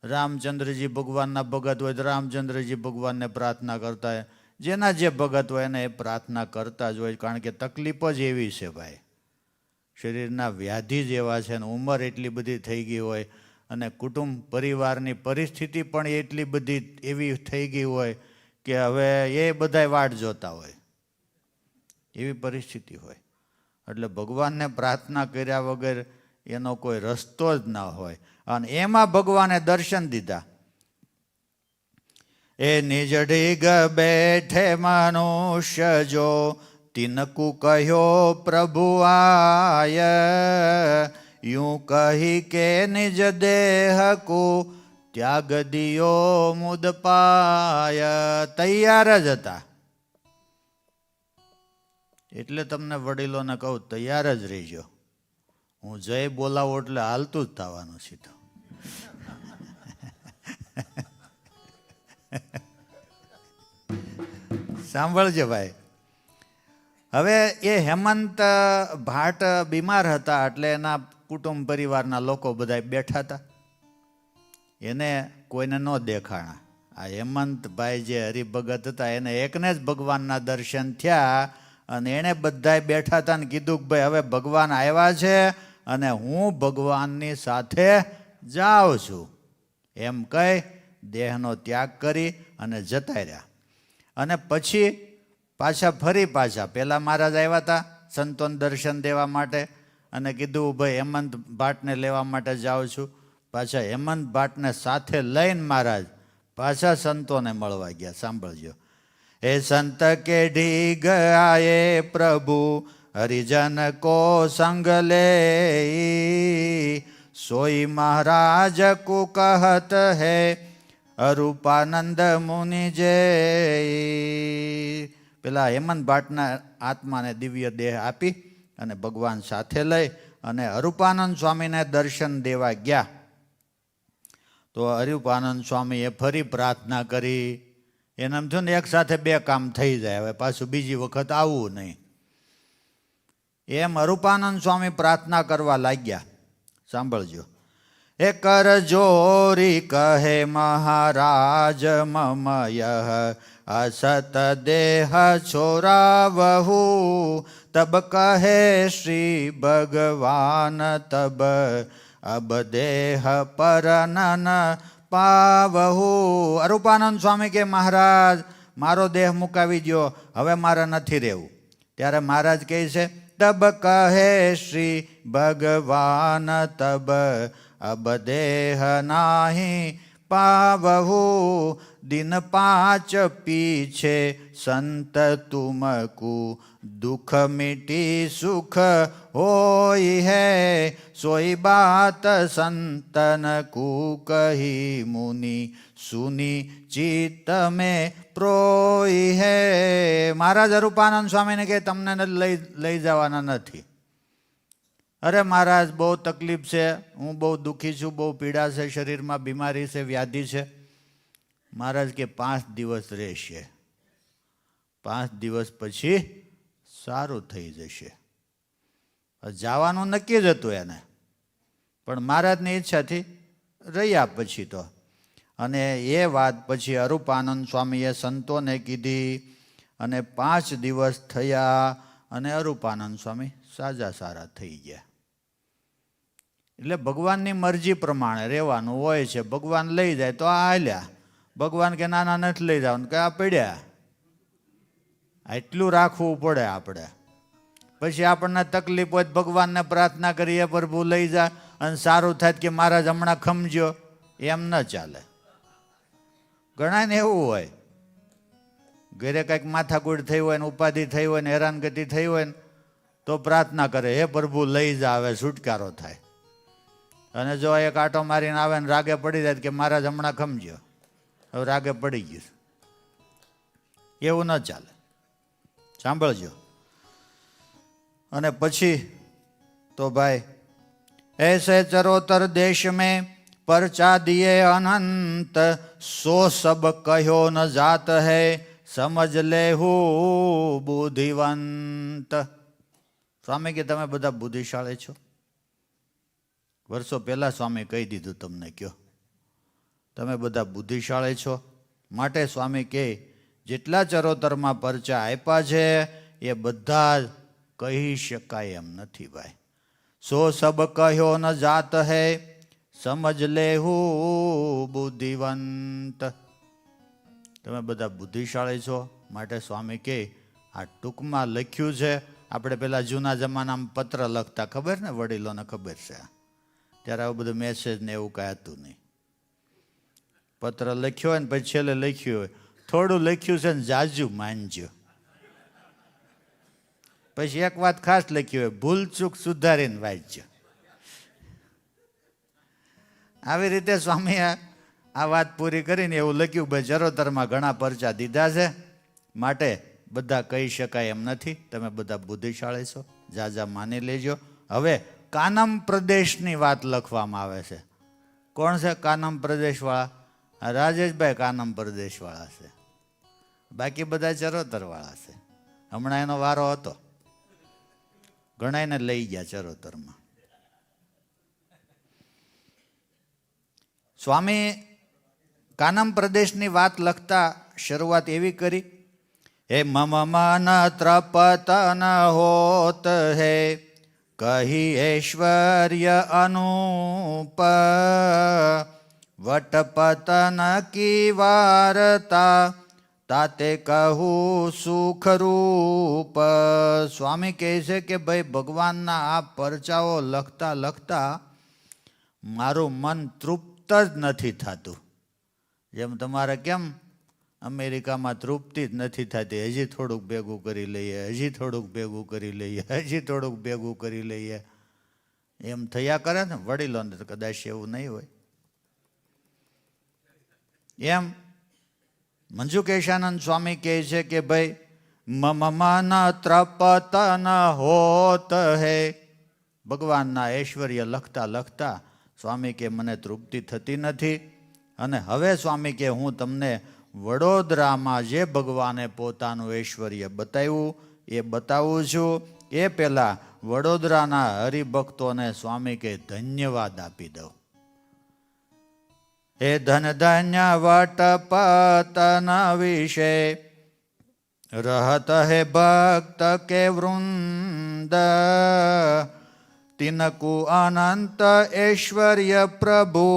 રામચંદ્રજી ભગવાનના ભગત હોય તો રામચંદ્રજી ભગવાનને પ્રાર્થના કરતા હોય. જેના જે ભગત હોય એને એ પ્રાર્થના કરતા જ હોય. કારણ કે તકલીફ જ એવી છે ભાઈ, શરીરના વ્યાધિ જ એવા છે, અને ઉંમર એટલી બધી થઈ ગઈ હોય, અને કુટુંબ પરિવારની પરિસ્થિતિ પણ એટલી બધી એવી થઈ ગઈ હોય કે હવે એ બધાય વાટ જોતા હોય, એવી પરિસ્થિતિ હોય. એટલે ભગવાનને પ્રાર્થના કર્યા વગર એનો કોઈ રસ્તો જ ના હોય. અને એમાં ભગવાને દર્શન દીધા. એ નિજ ડીગ બેઠે મનુષ્ય જો, તિનકુ કહ્યો પ્રભુ આય, यूं कही के निज देह को त्याग दियो मुद पाय. તૈયાર જ હતા. એટલે તમને વડીલોને કહું, તૈયાર જ રહીજો. હું જય બોલાવું એટલે હાલતું જ થવાનું સીધું. સાંભળજો ભાઈ. હવે એ હેમંત ભાટ બીમાર હતા એટલે એના કુટુંબ પરિવારના લોકો બધા બેઠા હતા. એને કોઈને ન દેખાણા. આ હેમંતભાઈ જે હરિભગત હતા એને એકને જ ભગવાનના દર્શન થયા અને એણે બધાય બેઠા હતા ને કીધું કે ભાઈ હવે ભગવાન આવ્યા છે અને હું ભગવાનની સાથે જાઉં છું એમ કહી દેહનો ત્યાગ કરી અને જતા રહ્યા. અને પછી પાછા પહેલાં મહારાજ આવ્યા હતા સંતોન દર્શન દેવા માટે અને કીધું ભાઈ હેમંત ભાટને લેવા માટે જાઉં છું. પાછા હેમંત ભાટને સાથે લઈને મહારાજ પાછા સંતોને મળવા ગયા. સાંભળજો. એ સંત કે ઢીગ આયે પ્રભુ હરિજન કો સંગ લે સોઈ મહારાજ કો કહત હૈ અરૂપાનંદ મુનિ જય. પેલા હેમંત ભાટના આત્માને દિવ્ય દેહ આપી અને ભગવાન સાથે લઈ અને અરૂપાનંદ સ્વામીને દર્શન દેવા ગયા. તો અરૂપાનંદ સ્વામીએ ફરી પ્રાર્થના કરી. એને એમ થયું ને એક સાથે બે કામ થઈ જાય, હવે પાછું બીજી વખત આવવું નહીં. એમ અરૂપાનંદ સ્વામી પ્રાર્થના કરવા લાગ્યા. સાંભળજો. એ કર જોરી કહે મહારાજ મમય અસત દેહ છોરાવહુ તબ કહે શ્રી ભગવાન તબ અબ દેહ પરનન પાવહુ. અરૂપાનંદ સ્વામી કે મહારાજ મારો દેહ મુકાવી દો, હવે મારે નથી રહેવું. ત્યારે મહારાજ કહે છે તબ કહે શ્રી ભગવાન તબ અબ દેહ નાહી પાવહુ દિન 5 પીછે સંત તુમકુ दुख मिटी सुख होई है सोई बात संतन को कही मुनि सुनी चित्त में प्रोई है. મહારાજ અરૂપાનંદ સ્વામીને કહે તમને લઈ જવાના નથી. અરે મહારાજ બહુ તકલીફ છે, હું બહુ દુઃખી છું, બહુ પીડા છે, શરીરમાં બીમારી છે, વ્યાધિ છે. મહારાજ કે 5 દિવસ રહેશે, 5 દિવસ પછી સારું થઈ જશે. જવાનું નક્કી જ હતું એને, પણ મહારાજની ઈચ્છાથી રહ્યા પછી તો. અને એ વાત પછી અરૂપાનંદ સ્વામીએ સંતોને કીધી અને 5 દિવસ થયા અને અરૂપાનંદ સ્વામી સાજા થઈ ગયા. એટલે ભગવાનની મરજી પ્રમાણે રહેવાનું હોય છે. ભગવાન લઈ જાય તો આ હાલ્યા, ભગવાન કે નાના નથી લઈ જવાનું કે આ પડ્યા. એટલું રાખવું પડે આપણે. પછી આપણને તકલીફ હોય ભગવાનને પ્રાર્થના કરીએ પ્રભુ લઈ જા અને સારું થાય કે મહારાજ હમણાં ખમજો, એમ ન ચાલે. ઘણાને એવું હોય ઘરે કંઈક માથાકૂટ થઈ હોય ને ઉપાધિ થઈ હોય ને હેરાનગતિ થઈ હોય ને તો પ્રાર્થના કરે હે પ્રભુ લઈ જા, હવે છુટકારો થાય. અને જો એક આટો મારીને આવે ને રાગે પડી જાય કે મહારાજ હમણાં ખમજો, હવે રાગે પડી ગયું, એવું ન ચાલે. સાંભળજો. અને પછી તો ભાઈ ऐसे चरोतर देश में परचा दिए अनंत सो सब कहो न जात है समझ ले हो बुद्धिवंत. સ્વામી કે તમે બધા બુદ્ધિશાળી છો. વર્ષો પહેલા સ્વામી કહી દીધું તમને, કયો તમે બધા બુદ્ધિશાળી છો. માટે સ્વામી કે જેટલા ચરોતરમાં પરચા આપ્યા છે એ બધા જ કહી શકાય એમ નથી ભાઈ. સો સબ કહ્યો ન જાત હૈ સમજ લેહુ બુદ્ધિવંત. તમે બધા બુદ્ધિશાળી છો. માટે સ્વામી કે આ ટૂંકમાં લખ્યું છે. આપણે પેલા જૂના જમાનામાં પત્ર લખતા, ખબર ને, વડીલોને ખબર છે. ત્યારે આવું બધું મેસેજ ને એવું કાંઈ હતું નહીં. પત્ર લખ્યો હોય ને પછી છેલ્લે લખ્યું હોય થોડું લખ્યું છે ને જાજુ માનજો. પછી એક વાત ખાસ લખી હોય ભૂલ ચૂક સુધારીને વાંચજો. આવી રીતે સ્વામીએ આ વાત પૂરી કરીને એવું લખ્યું ભાઈ ચરોતરમાં ઘણા પરચા દીધા છે, માટે બધા કહી શકાય એમ નથી. તમે બધા બુદ્ધિશાળી છો, જાજા માની લેજો. હવે કાનમ પ્રદેશની વાત લખવામાં આવે છે. કોણ છે કાનમ પ્રદેશવાળા? આ રાજેશભાઈ કાનમ પ્રદેશવાળા છે. બાકી બધા ચરોતરવાળા છે. હમણાં એનો વારો હતો, ઘણાને લઈ ગયા ચરોતરમાં. સ્વામી કાનમ પ્રદેશની વાત લખતા શરૂઆત એવી કરી, હે મમ મન ત્રપતન હોત હે કહી ઐશ્વર્ય અનુપ વટપતન કી વાર્તા તાતે કહું સુખરૂપ. સ્વામી કહે છે કે ભાઈ ભગવાનના આ પરચાઓ લખતા લખતા મારું મન તૃપ્ત જ નથી થતું. જેમ તમારે કેમ અમેરિકામાં તૃપ્તિ જ નથી થતી, હજી થોડુંક ભેગું કરી લઈએ, હજી થોડુંક ભેગું કરી લઈએ, હજી થોડુંક ભેગું કરી લઈએ, એમ થયા કરે ને. વડીલોને તો કદાચ એવું નહીં હોય. એમ મંજુકેશાનંદ સ્વામી કહે છે કે ભાઈ મમ મન ત્રપતન હોત હે. ભગવાનના ઐશ્વર્ય લખતા લખતા સ્વામી કે મને તૃપ્તિ થતી નથી. અને હવે સ્વામી કે હું તમને વડોદરામાં જે ભગવાને પોતાનું ઐશ્વર્ય બતાવ્યું એ બતાવું છું. એ પહેલાં વડોદરાના હરિભક્તોને સ્વામી કે ધન્યવાદ આપી દઉં. હે ધન ધન્ય વટપતન વિશે રહત હે ભક્ત કે વૃંદ તિનકુ અનંત ઐશ્વર્ય પ્રભુ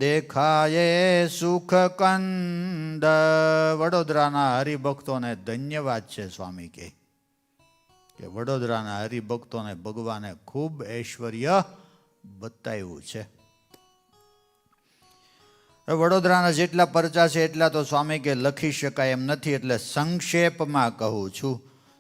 દેખાયે સુખ કંદ. વડોદરાના હરિભક્તોને ધન્યવાદ છે સ્વામી કે વડોદરાના હરિભક્તોને ભગવાને ખૂબ ઐશ્વર્ય બતાવ્યું છે. વડોદરાના જેટલા પરચા છે એટલા તો સ્વામી કે લખી શકાય એમ નથી, એટલે સંક્ષેપમાં કહું છું.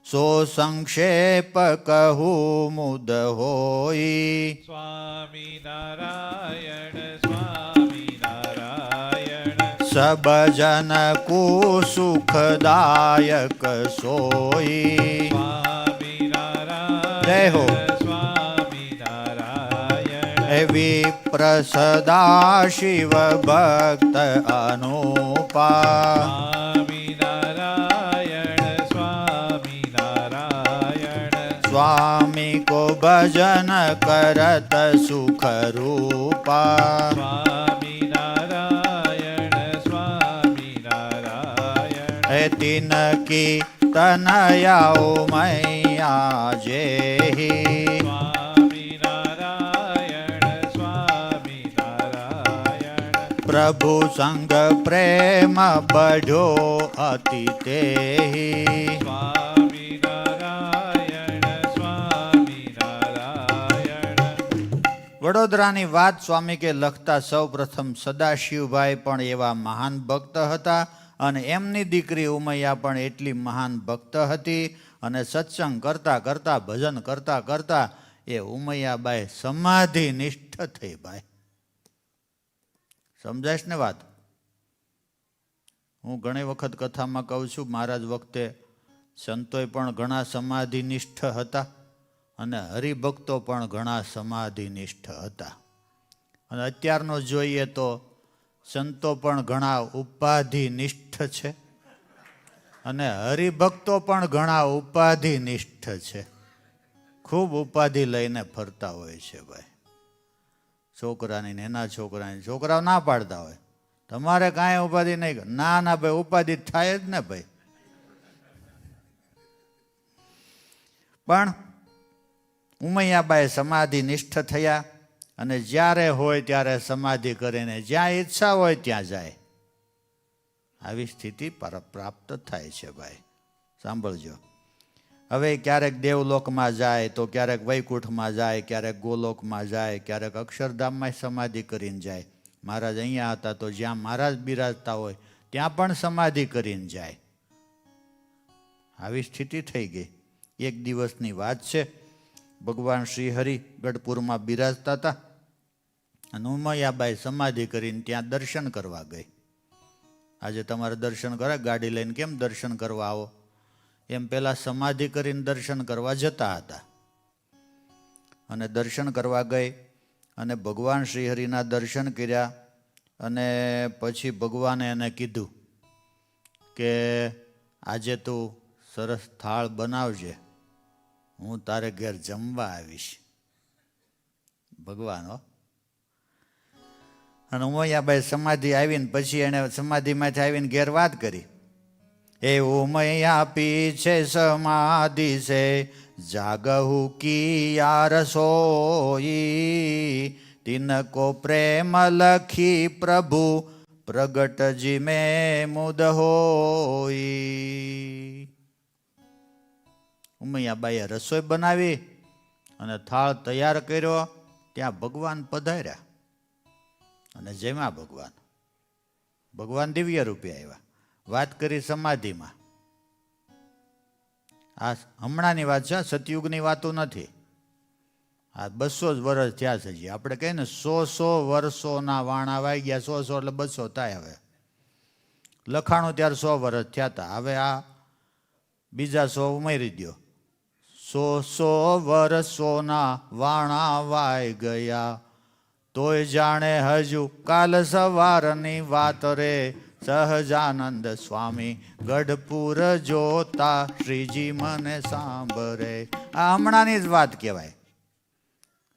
સો સંક્ષેપ કહું મુદ હોઈ. સ્વામી નારાયણ સ્વામી નારાયણ સબ જન કુ સુખદાયક સોઈ. સ્વામી જય હો. સ્વામી નારાયણ વિપ્ર સદા શિવ ભક્ત અનુપા. સ્વામી નારાયણ સ્વામી નારાયણ સ્વામી કો ભજન કરત સુખ રૂપા. સ્વામી નારાયણ સ્વામી નારાયણ હે તિનકી તનયાઓ મૈયા જેહી. સ્વામી નારાયણ સ્વામી નારાયણ પ્રભુ સંગ પ્રેમ બઢ્યો અતિ તેહી. સ્વામી નારાયણ સ્વામી નારાયણ વડોદરાની વાત સ્વામી કે લખતા સૌ પ્રથમ સદાશિવભાઈ પણ એવા મહાન ભક્ત હતા અને એમની દીકરી ઉમૈયા પણ એટલી મહાન ભક્ત હતી. અને સત્સંગ કરતા કરતા ભજન કરતા કરતા એ ઉમૈયાબાઈ સમાધિ નિષ્ઠ થઈ. ભાઈ સમજાય ને વાત? હું ઘણી વખત કથામાં કહું છું, મહારાજ વખતે સંતોય પણ ઘણા સમાધિનિષ્ઠ હતા અને હરિભક્તો પણ ઘણા સમાધિનિષ્ઠ હતા. અને અત્યારનો જોઈએ તો સંતો પણ ઘણા ઉપાધિનિષ્ઠ છે અને હરિભક્તો પણ ઘણા ઉપાધિનિષ્ઠ છે. ખૂબ ઉપાધિ લઈને ફરતા હોય છે ભાઈ. છોકરાની ને એના છોકરાની, છોકરાઓ ના પાડતા હોય તમારે કાંઈ ઉપાધિ નહીં. ના ના ભાઈ, ઉપાધિ થાય જ ને ભાઈ. પણ ઉમૈયાબાઈ સમાધિ નિષ્ઠ થયા અને જ્યારે હોય ત્યારે સમાધિ કરીને જ્યાં ઈચ્છા હોય ત્યાં જાય. આવી સ્થિતિ પ્રાપ્ત થાય છે ભાઈ. સાંભળજો. હવે ક્યારેક દેવલોકમાં જાય તો ક્યારેક વૈકુંઠમાં જાય, ક્યારેક ગોલોકમાં જાય, ક્યારેક અક્ષરધામમાં સમાધિ કરીને જાય. મહારાજ અહીંયા હતા તો જ્યાં મહારાજ બિરાજતા હોય ત્યાં પણ સમાધિ કરીને જાય. આવી સ્થિતિ થઈ ગઈ. એક દિવસની વાત છે, ભગવાન શ્રી હરિ ગઢપુરમાં બિરાજતા હતા અને ઉમૈયાબાઈ સમાધિ કરીને ત્યાં દર્શન કરવા ગઈ. આજે તમારે દર્શન કરે ગાડી લઈને કેમ દર્શન કરવા આવો, એમ પહેલાં સમાધિ કરીને દર્શન કરવા જતા હતા. અને દર્શન કરવા ગઈ અને ભગવાન શ્રીહરિના દર્શન કર્યા અને પછી ભગવાને એને કીધું કે આજે તું સરસ થાળ બનાવજે, હું તારે ઘેર જમવા આવીશ. ભગવાન હો. અને ઉમૈયાબાઈ સમાધિ આવીને પછી એણે સમાધિમાંથી આવીને ઘેર વાત કરી, એ ઉમૈયા પીછે સમાધિ છે, જાગહુ કિયા રસોઈ, તિનકો પ્રેમ લખી પ્રભુ, પ્રગટજી મેં મુદ હોઈ. ઉમૈયાબાઈએ રસોઈ બનાવી અને થાળ તૈયાર કર્યો. ત્યાં ભગવાન પધાર્યા અને જેમાં ભગવાન દિવ્ય રૂપે આવ્યા. વાત કરી સમાધિમાં. આ હમણાંની વાત છે, સતયુગની વાતો નથી. આ 200 જ વર્ષ થયા છે. હજી આપણે કહીએ ને 100 વર્ષોના વાણા વાઈ ગયા. 100 એટલે 200 થાય. હવે લખાણું ત્યારે 100 વર્ષ થયા હતા. હવે આ બીજા 100 ઉમેરી દો. 100 વર્ષોના વાણા વાઈ ગયા, તોય જાણે હજુ કાલ સવારની વાત રે, સહજાનંદ સ્વામી ગઢપુર જોતા, શ્રીજી મને સાંભળે. આ હમણાંની જ વાત કહેવાય.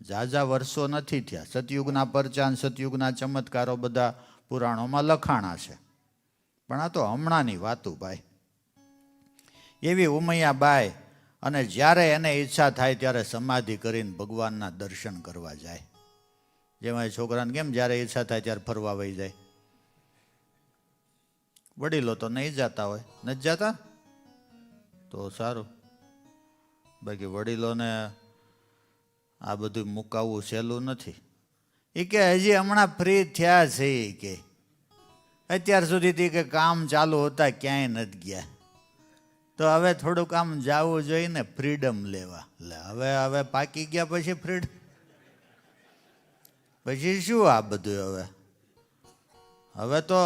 ઝાઝા વર્ષો નથી થયા. સતયુગના પરચાન, સતયુગના ચમત્કારો બધા પુરાણોમાં લખાણા છે, પણ આ તો હમણાંની વાતું ભાઈ. એવી ઉમૈયાબાઈ. અને જ્યારે એને ઈચ્છા થાય ત્યારે સમાધિ કરીને ભગવાનના દર્શન કરવા જાય. જેમાં છોકરાને કેમ જ્યારે ઈચ્છા થાય ત્યારે ફરવા વહી જાય. વડીલો તો નહીં જતા હોય, નથી જતા તો સારું. બાકી વડીલોને આ બધું મુકાવવું સહેલું નથી. એ કે હજી હમણાં ફ્રી થયા છે. એ કે અત્યાર સુધીથી કે કામ ચાલુ હતા, ક્યાંય નથી ગયા. તો હવે થોડુંક આમ જવું જોઈએ ને, ફ્રીડમ લેવા. એટલે હવે પાકી ગયા પછી ફ્રીડમ પછી શું આ બધું? હવે તો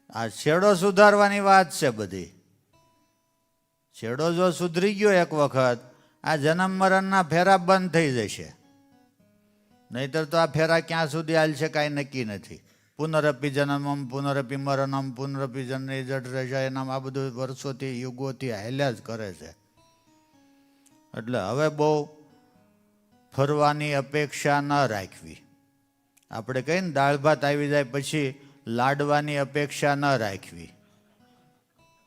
આ છેડો સુધારવાની વાત છે બધી. છેડો જો સુધરી ગયો એક વખત, આ જન્મ મરણના ફેરા બંધ થઈ જશે. નહીતર તો આ ફેરા ક્યાં સુધી હાલશે કાંઈ નક્કી નથી. પુનરપી જન્મમ પુનરપી મરણમ પુનરપી જન્મ જઠ એનામ આ બધું વર્ષોથી યુગોથી હાલ્યા જ કરે છે. એટલે હવે બહુ ફરવાની અપેક્ષા ન રાખવી. આપણે કહીએ ને દાળ ભાત આવી જાય પછી લાડવાની અપેક્ષા ન રાખવી.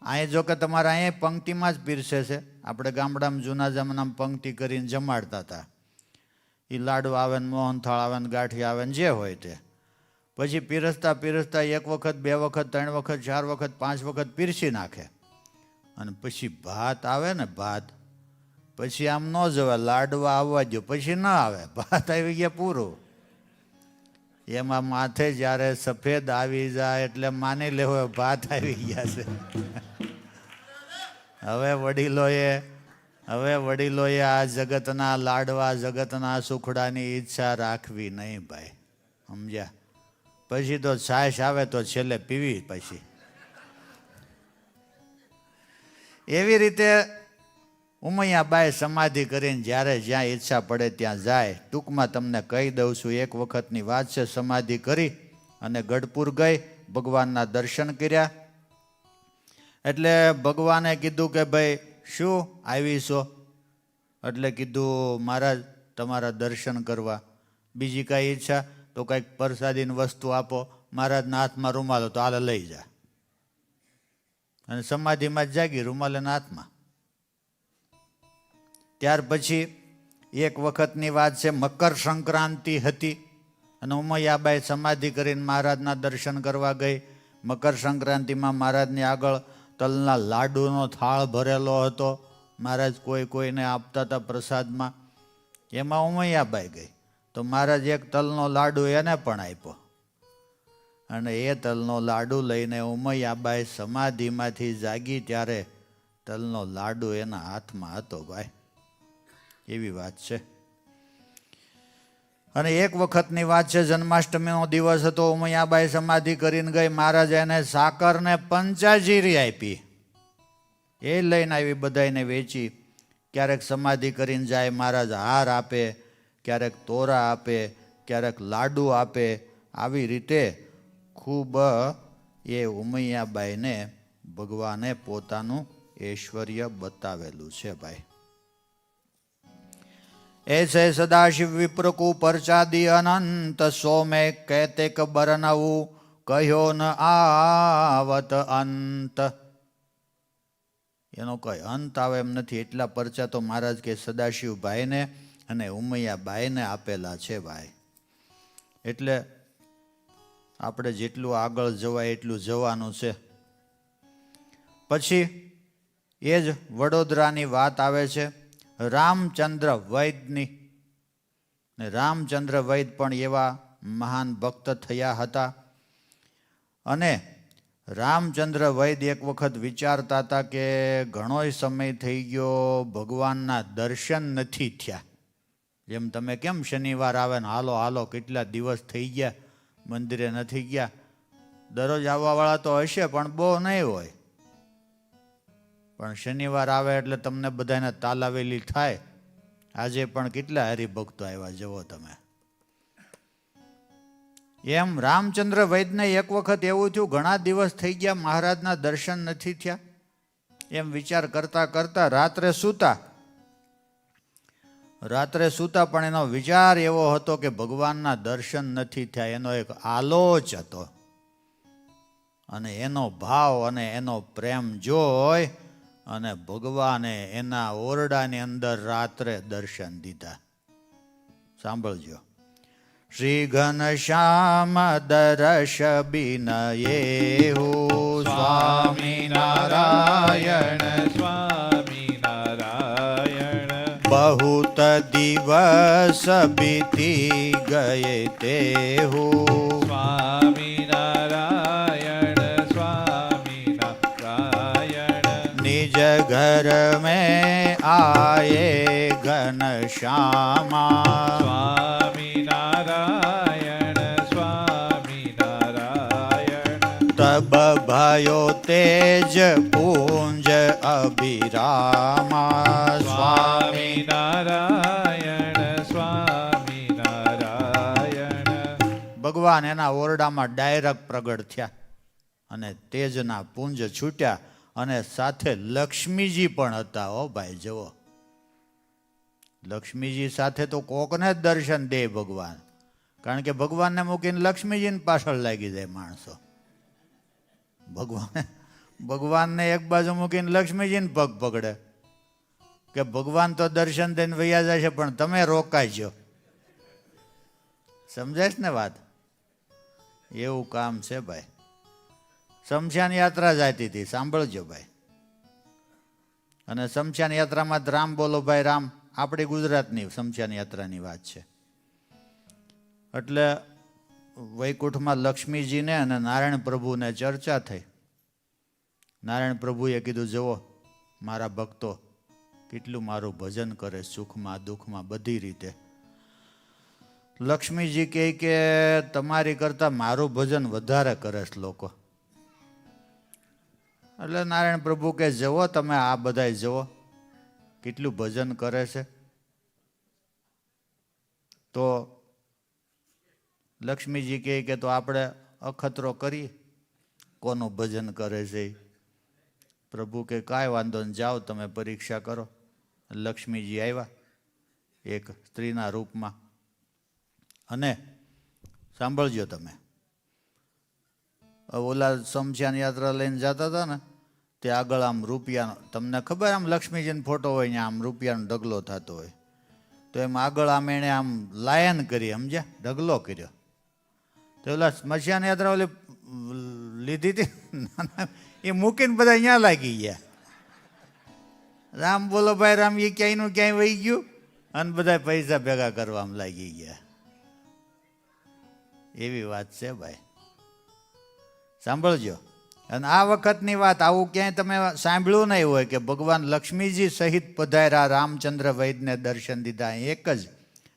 અહીં જો કે તમારે અહીંયા પંક્તિમાં જ પીરસે છે. આપણે ગામડામાં જૂના જમાનામાં પંક્તિ કરીને જમાડતા હતા. એ લાડવા આવે ને મોહનથાળ આવે ને ગાંઠી આવે ને જે હોય તે. પછી પીરસતા પીરસતા 1 વખત 2 વખત 3 વખત 4 વખત 5 વખત પીરસી નાખે. અને પછી ભાત આવે ને, ભાત પછી આમ ન જવાય, લાડવા આવવા દો પછી ન આવે. ભાત આવી ગયા પૂરું. એમાં માથે જ્યારે સફેદ આવી જાય એટલે માની લેવો ભાત આવી ગયા છે. હવે વડીલોએ આ જગતના લાડવા, જગતના સુખડાની ઈચ્છા રાખવી નહીં ભાઈ. સમજ્યા? પછી તો છાશ આવે તો છેલ્લે પીવી. પછી એવી રીતે ઉમૈયાબાઈ સમાધિ કરીને જ્યારે જ્યાં ઈચ્છા પડે ત્યાં જાય. ટૂંકમાં તમને કહી દઉં છું, એક વખતની વાત છે. સમાધિ કરી અને ગઢપુર ગઈ, ભગવાનના દર્શન કર્યા. એટલે ભગવાને કીધું કે ભાઈ શું આવી છો? એટલે કીધું મહારાજ તમારા દર્શન કરવા. બીજી કાંઈ ઈચ્છા? તો કંઈક પ્રસાદીની વસ્તુ આપો. મહારાજના હાથમાં રૂમાલ તો હાલે લઈ જા. અને સમાધિમાં જ જાગી, રૂમાલ એના હાથમાં. ત્યાર પછી એક વખતની વાત છે, મકર સંક્રાંતિ હતી અને ઉમૈયાબાઈ સમાધિ કરીને મહારાજના દર્શન કરવા ગઈ. મકર સંક્રાંતિમાં મહારાજની આગળ તલના લાડુનો થાળ ભરેલો હતો. મહારાજ કોઈને આપતા હતા પ્રસાદમાં. એમાં ઉમૈયાબાઈ ગઈ તો મહારાજ એક તલનો લાડુ એને પણ આપ્યો. અને એ તલનો લાડુ લઈને ઉમૈયાબાઈ સમાધિમાંથી જાગી ત્યારે તલનો લાડુ એના હાથમાં હતો ભાઈ. એવી વાત છે. અને એક વખતની વાત છે, જન્માષ્ટમીનો દિવસ હતો. ઉમૈયાબાઈ સમાધિ કરીને ગઈ. મહારાજ એને સાકરને પંચાજીરી આપી. એ લઈને આવી, બધાને વેચી. ક્યારેક સમાધિ કરીને જાય, મહારાજ હાર આપે, ક્યારેક તોરા આપે, ક્યારેક લાડુ આપે. આવી રીતે ખૂબ એ ઉમૈયાબાઈને ભગવાને પોતાનું ઐશ્વર્ય બતાવેલું છે ભાઈ. ऐसे सदाशिव विप्र को परचादी अनंत सो में कहते क बरनऊ कहो न आवत अंत. એનો કઈ અંત આવે એમ નથી. એટલા પરચા તો મહારાજ કે સદાશિવ ભાઈને અને ઉમૈયા બાઈને આપેલા છે ભાઈ. એટલે આપણે જેટલું આગળ જવાય એટલું જવાનું છે. પછી એ જ વડોદરાની વાત આવે છે રામચંદ્ર વૈદની. રામચંદ્ર વૈદ પણ એવા મહાન ભક્ત થયા હતા. અને રામચંદ્ર વૈદ એક વખત વિચારતા હતા કે ઘણોય સમય થઈ ગયો, ભગવાનના દર્શન નથી થયા. જેમ તમે કેમ શનિવાર આવે ને હાલો હાલો કેટલા દિવસ થઈ ગયા મંદિરે નથી ગયા. દરરોજ આવવાવાળા તો હશે પણ બહુ નહીં હોય. પણ શનિવાર આવે એટલે તમને બધાને તાલાવેલી થાય. આજે પણ કેટલા હરિભક્તો આવ્યા જુઓ તમે. એમ રામચંદ્ર વૈદને એક વખત એવું થયું ઘણા દિવસ થઈ ગયા મહારાજના દર્શન નથી થયા. એમ વિચાર કરતા કરતા રાત્રે સૂતા પણ એનો વિચાર એવો હતો કે ભગવાનના દર્શન નથી થયા. એનો એક આલોચ હતો અને એનો ભાવ અને એનો પ્રેમ જોઈ અને ભગવાને એના ઓરડાની અંદર રાત્રે દર્શન દીધા. સાંભળજો. શ્રી ઘનશ્યામ દર્શ બિનયેહુ સ્વામી નારાયણ સ્વામી નારાયણ बहुत दिवस बीती गए तेहु સ્વામી નારાયણ સ્વામી નારાયણ निज घर में आए घनश्यामा સ્વામી નારાયણ સ્વામી નારાયણ तब भयो तेज पुंज अभिरामा સ્વામી નારાયણ સ્વામી નારાયણ ભગવાન એના ઓરડામાં ડાયરેક્ટ પ્રગટ થયા અને તેજના પુંજ છૂટ્યા અને સાથે લક્ષ્મીજી પણ હતા. હો ભાઈ જુઓ, લક્ષ્મીજી સાથે તો કોકને જ દર્શન દે ભગવાન. કારણ કે ભગવાનને મૂકીને લક્ષ્મીજીને પાછળ લાગી જાય માણસો. ભગવાનને એક બાજુ મૂકીને લક્ષ્મીજીને પગ પકડે કે ભગવાન તો દર્શન દઈને વૈયા જાય છે પણ તમે રોકાઈજો. સમજાય ને વાત? એવું કામ છે ભાઈ. શમશાન યાત્રા જતી હતી, સાંભળજો ભાઈ. અને શમશાન યાત્રામાં રામ બોલો ભાઈ રામ, આપણી ગુજરાતની શમશાન યાત્રાની વાત છે. એટલે વૈકુંઠમાં લક્ષ્મીજીને અને નારાયણ પ્રભુને ચર્ચા થઈ. નારાયણ પ્રભુએ કીધું જુઓ મારા ભક્તો કેટલું મારું ભજન કરે, સુખમાં દુઃખમાં બધી રીતે. લક્ષ્મીજી કહે કે તમારી કરતાં મારું ભજન વધારે કરે છે લોકો. એટલે નારાયણ પ્રભુ કે જુઓ તમે આ બધાય જુઓ કેટલું ભજન કરે છે. તો લક્ષ્મીજી કહે કે તો આપણે અખતરો કરીએ કોનું ભજન કરે છે. પ્રભુ કે કાંઈ વાંધો ને જાઓ તમે પરીક્ષા કરો. લક્ષ્મીજી આવ્યા એક સ્ત્રીના રૂપમાં અને સાંભળજો તમે, ઓલા શમશાન યાત્રા લઈને જતા હતા ને તે આગળ આમ રૂપિયાનો, તમને ખબર આમ લક્ષ્મીજીનો ફોટો હોય ને આમ રૂપિયાનો ઢગલો થતો હોય તો એમ આગળ આમ એણે આમ લાયન કરી, સમજ્યા, ઢગલો કર્યો. તો ઓલા સ્મશાન યાત્રા ઓલી લીધી હતી એ મૂકીને બધા અહીંયા લાગી ગયા. રામ બોલો ભાઈ રામ, એ ક્યાંયનું ક્યાંય વહી ગયું અને બધા પૈસા ભેગા કરવામાં લાગી ગયા. એવી વાત છે ભાઈ, સાંભળજો. અને આ વખતની વાત આવું ક્યાંય તમે સાંભળ્યું નહીં હોય કે ભગવાન લક્ષ્મીજી સહિત પધાર્યા, રામચંદ્ર વૈદને દર્શન દીધા. એક જ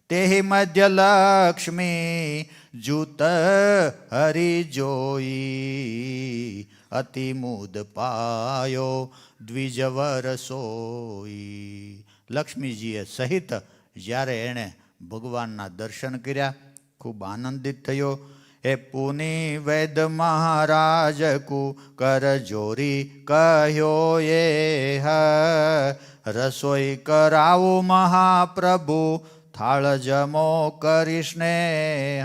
તેહી મધ્ય લક્ષ્મી જૂત હરિ જોઈ અતિ મુદ પાયો દ્વિજવર સોઈ. લક્ષ્મીજીએ સહિત જ્યારે એણે ભગવાનના દર્શન કર્યા, ખૂબ આનંદિત થયો. એ પુની વૈદ મહારાજ કુ કર જોરી કહ્યો એ હ, રસોઈ કરાવું મહાપ્રભુ થાળ જમો કૃષ્ણે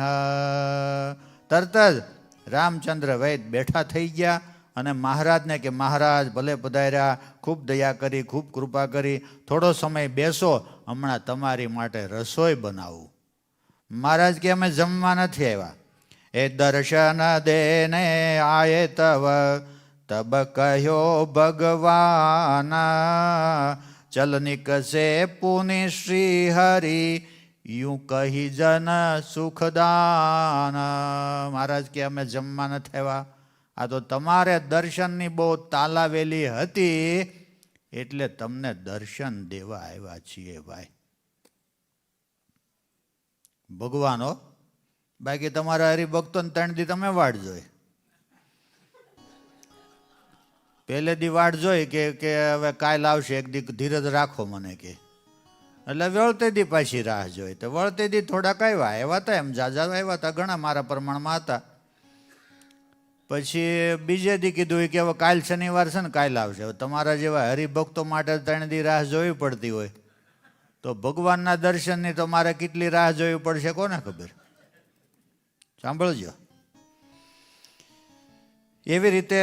હ. તરત જ રામચંદ્ર વૈદ બેઠા થઈ ગયા અને મહારાજને કે મહારાજ ભલે પધાર્યા, ખૂબ દયા કરી, ખૂબ કૃપા કરી, થોડો સમય બેસો, હમણાં તમારી માટે રસોઈ બનાવું. મહારાજ કે અમે જમવા નથી આવ્યા. એ દર્શન દેને આયે તવ તબ કહ્યો ભગવાન, ચલ નિકસે પુનિ શ્રી હરિ યુ કહી જન સુખદાન. મહારાજ કે અમે જમવા નથી આવ્યા, આ તો તમારે દર્શનની બહુ તાલાવેલી હતી એટલે તમને દર્શન દેવા આવ્યા છીએ ભાઈ. ભગવાનો બાકી તમારા હરિભક્તોને 3 દી તમે વાટ જોઈ. પહેલે દી વાટ જોઈ કે હવે કાલ આવશે, એક દી ધીરજ રાખો મને કે, એટલે વળતે દી પાછી રાહ જોઈ. તો વળતે દી થોડાક આવ્યા હતા, એમ જાજા આવ્યા હતા, ઘણા મારા પ્રમાણમાં હતા. પછી બીજે દી કીધું કે હવે કાલ શનિવાર છે ને કાલ આવશે. હવે તમારા જેવા હરિભક્તો માટે 3 દી રાહ જોવી પડતી હોય તો ભગવાનના દર્શનની તો મારે કેટલી રાહ જોવી પડશે કોને ખબર. સાંભળજો. એવી રીતે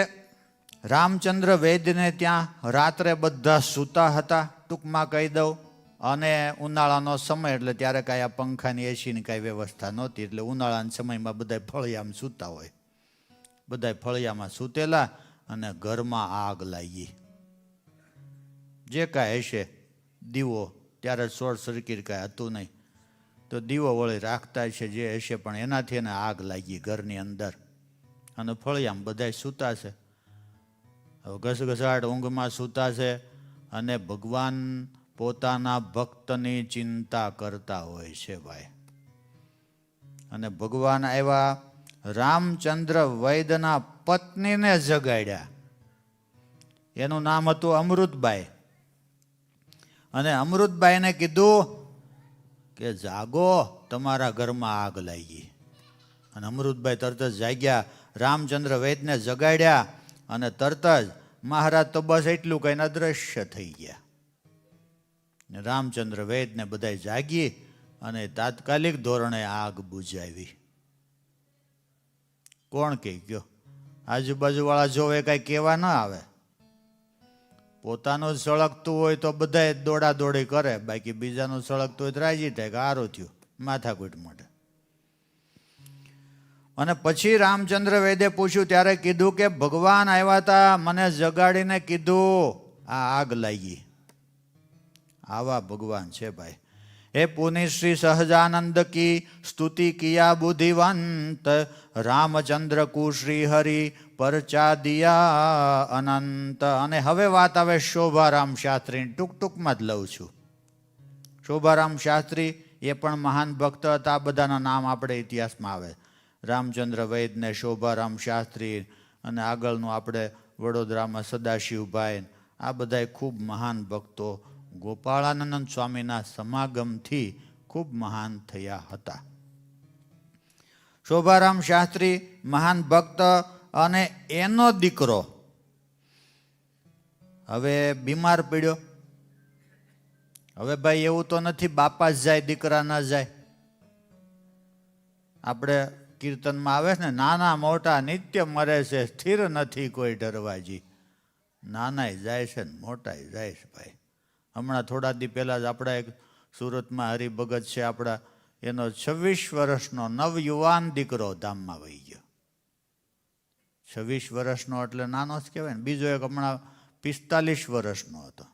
રામચંદ્ર વૈદ્યને ત્યાં રાત્રે બધા સૂતા હતા, ટૂંકમાં કહી દઉં. અને ઉનાળાનો સમય એટલે ત્યારે કાંઈ આ પંખાની એસીની કાંઈ વ્યવસ્થા નહોતી, એટલે ઉનાળાના સમયમાં બધા ફળિયામાં સૂતા હોય. બધા ફળિયામાં સૂતેલા અને ઘરમાં આગ લાગી. જે કાંઈ હશે દીવો, ત્યારે શોર્ટ સર્કિટ કાંઈ હતું નહીં, તો દીવો વળી રાખતા છે જે હશે, પણ એનાથી એને આગ લાગી ઘરની અંદર. અને ફળિયામાં બધા સૂતા છે. હવે ઘસઘસાટ ઊંઘમાં સૂતા છે અને ભગવાન પોતાના ભક્તની ચિંતા કરતા હોય છે ભાઈ. અને ભગવાન આવ્યા, રામચંદ્ર વૈદના પત્નીને જગાડ્યા. એનું નામ હતું અમૃતબાઈ. અને અમૃતબાઈને કીધું કે જાગો, તમારા ઘરમાં આગ લાગી. અને અમૃતબાઈ તરત જ જાગ્યા, રામચંદ્ર વૈદને જગાડ્યા અને તરત જ મહારાજ તો બસ એટલું કહીને અદ્રશ્ય થઈ ગયા. રામચંદ્ર વૈદને બધા જાગી અને તાત્કાલિક ધોરણે આગ બુઝાવી. કોણ કહી ગયો? આજુબાજુવાળા જોવે કાંઈ કહેવા ન આવે. પોતાનું સળગતું હોય તો બધા દોડા દોડી કરે, બાકી બીજાનું સળગતું હોય તો રાજી થાય કે સારું થયું, માથાકૂટ માટે. અને પછી રામચંદ્ર વૈદે પૂછ્યું ત્યારે કીધું કે ભગવાન આવ્યા હતા, મને જગાડીને કીધું આ આગ લાગી. આવા ભગવાન છે ભાઈ. હે પુનિ શ્રી સહજાનંદ કી સ્તુતિ કિયા બુદ્ધિવંત, રામચંદ્ર કુ શ્રી હરિ પરચા દિયા અનંત. અને હવે વાત આવે શોભારામ શાસ્ત્રી. ટૂંકમાં જ લઉં છું. શોભારામ શાસ્ત્રી એ પણ મહાન ભક્ત હતા. આ બધાના નામ આપણે ઇતિહાસમાં આવે, રામચંદ્ર વૈદ ને શોભારામ શાસ્ત્રી, અને આગળનું આપણે વડોદરામાં સદાશિવભાઈ, આ બધા ખૂબ મહાન ભક્તો ગોપાળાનંદ સ્વામીના સમાગમથી ખૂબ મહાન થયા હતા. શોભારામ શાસ્ત્રી મહાન ભક્ત, અને એનો દીકરો હવે બીમાર પડ્યો. હવે ભાઈ એવું તો નથી બાપા જ જાય દીકરા ન જાય. આપણે કીર્તનમાં આવે છે ને, નાના મોટા નિત્ય મરે છે, સ્થિર નથી કોઈ ડરવાજી. નાનાય જાય છે ને મોટાય જાય છે ભાઈ. હમણાં થોડા દી પહેલાં જ આપણા એક સુરતમાં હરિભગત છે આપણા, એનો 26 વર્ષનો નવયુવાન દીકરો ધામમાં વહી ગયો. 26 વર્ષનો એટલે નાનો જ કહેવાય ને. બીજો એક હમણાં 45 વર્ષનો હતો.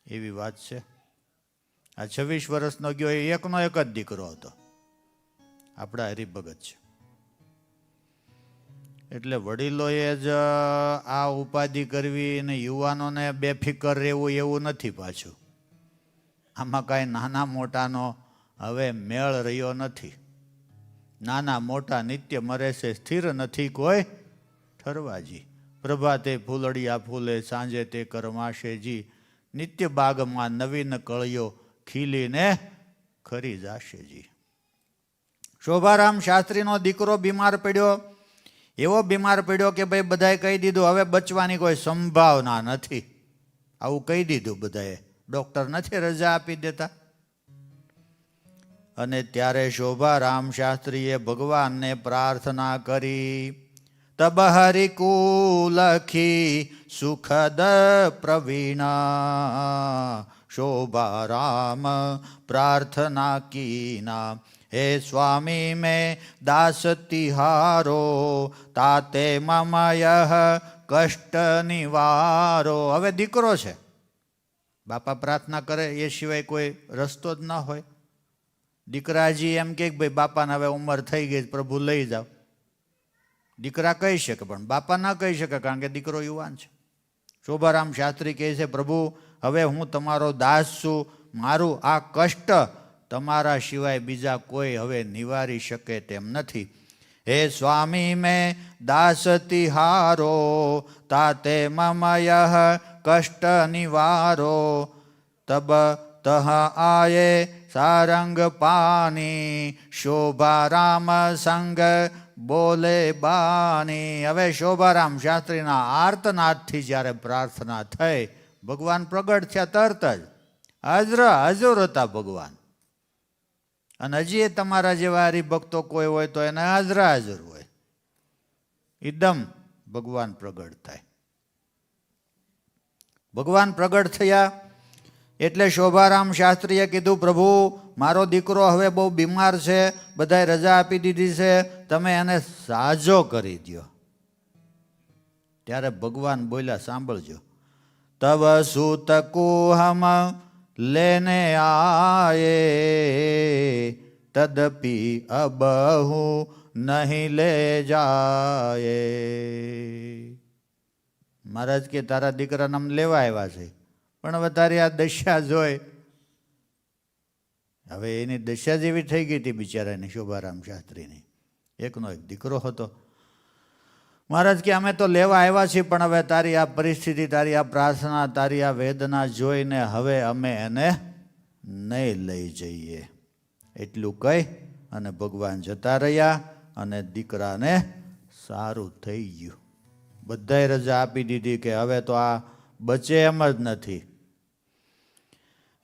એવી વાત છે. આ 26 વર્ષનો ગયો એ એકનો એક જ દીકરો હતો, આપણા હરિભગત છે. એટલે વડીલોએ જ આ ઉપાધિ કરવી અને યુવાનોને બેફિકર રહેવું એવું નથી પાછું. આમાં કાંઈ નાના મોટાનો હવે મેળ રહ્યો નથી. નાના મોટા નિત્ય મરે છે, સ્થિર નથી કોઈ ઠરવાજી. પ્રભાતે ફૂલડિયા ફૂલે, સાંજે તે કરમાશેજી, નિત્ય બાગમાં નવીન કળીઓ ખીલીને ખરી જાશે જી. શોભારામ શાસ્ત્રીનો દીકરો બીમાર પડ્યો, એવો બીમાર પડ્યો કે ભાઈ બધાએ કહી દીધું હવે બચવાની કોઈ સંભાવના નથી. આવું કહી દીધું બધાએ, ડૉક્ટર નથી રજા આપી દેતા. અને ત્યારે શોભારામ શાસ્ત્રીએ ભગવાનને પ્રાર્થના કરી. તબ હરિકુલખી સુખદ પ્રવીણા શોભારામ પ્રાર્થના કીના. હે સ્વામી મેં દાસ તિહારો તાતે મમય કષ્ટ નિવારો. હવે દીકરો છે, બાપા પ્રાર્થના કરે એ સિવાય કોઈ રસ્તો જ ન હોય. દીકરાજી એમ કે ભાઈ બાપાને હવે ઉંમર થઈ ગઈ, પ્રભુ લઈ જાઓ. દીકરા કહી શકે પણ બાપા ના કહી શકે, કારણ કે દીકરો યુવાન છે. શોભારામ શાસ્ત્રી કહે છે પ્રભુ હવે હું તમારો દાસ છું, મારું આ કષ્ટ તમારા સિવાય બીજા કોઈ હવે નિવારી શકે તેમ નથી. હે સ્વામી મેં દાસ તિહારો તાતે મમય કષ્ટ નિવારો. તબ તહ આયે સારંગ પાની શોભારામ સંગ બોલે બાની. હવે શોભારામ શાસ્ત્રીના આર્તનાદથી જ્યારે પ્રાર્થના થઈ, ભગવાન પ્રગટ થયા તરત જ. હાજર હતા ભગવાન. અને હજી તમારા જેવા હરિભક્તો કોઈ હોય તો એને હાજર હોય. એકદમ ભગવાન પ્રગટ થાય. ભગવાન પ્રગટ થયા એટલે શોભારામ શાસ્ત્રીએ કીધું પ્રભુ મારો દીકરો હવે બહુ બીમાર છે, બધાએ રજા આપી દીધી છે, તમે એને સાજો કરી દો. ત્યારે ભગવાન બોલ્યા સાંભળજો. તવ સુત કુહમ લેને આયે તદપી અબહુ નહીં લે જાયે. મહારાજ કે તારા દીકરાને આમ લેવા આવ્યા છે, પણ હવે તારી આ દશા જોઈ. હવે એની દશા જેવી થઈ ગઈ હતી બિચારાની, શોભારામ શાસ્ત્રીની. એકનો એક દીકરો હતો. મહારાજ કે અમે તો લેવા આવ્યા છીએ, પણ હવે તારી આ પરિસ્થિતિ, તારી આ પ્રાર્થના, તારી આ વેદના જોઈને હવે અમે એને નહીં લઈ જઈએ. એટલું કહી અને ભગવાન જતા રહ્યા અને દીકરાને સારું થઈ ગયું. બધાએ રજા આપી દીધી કે હવે તો આ બચે એમ જ નથી.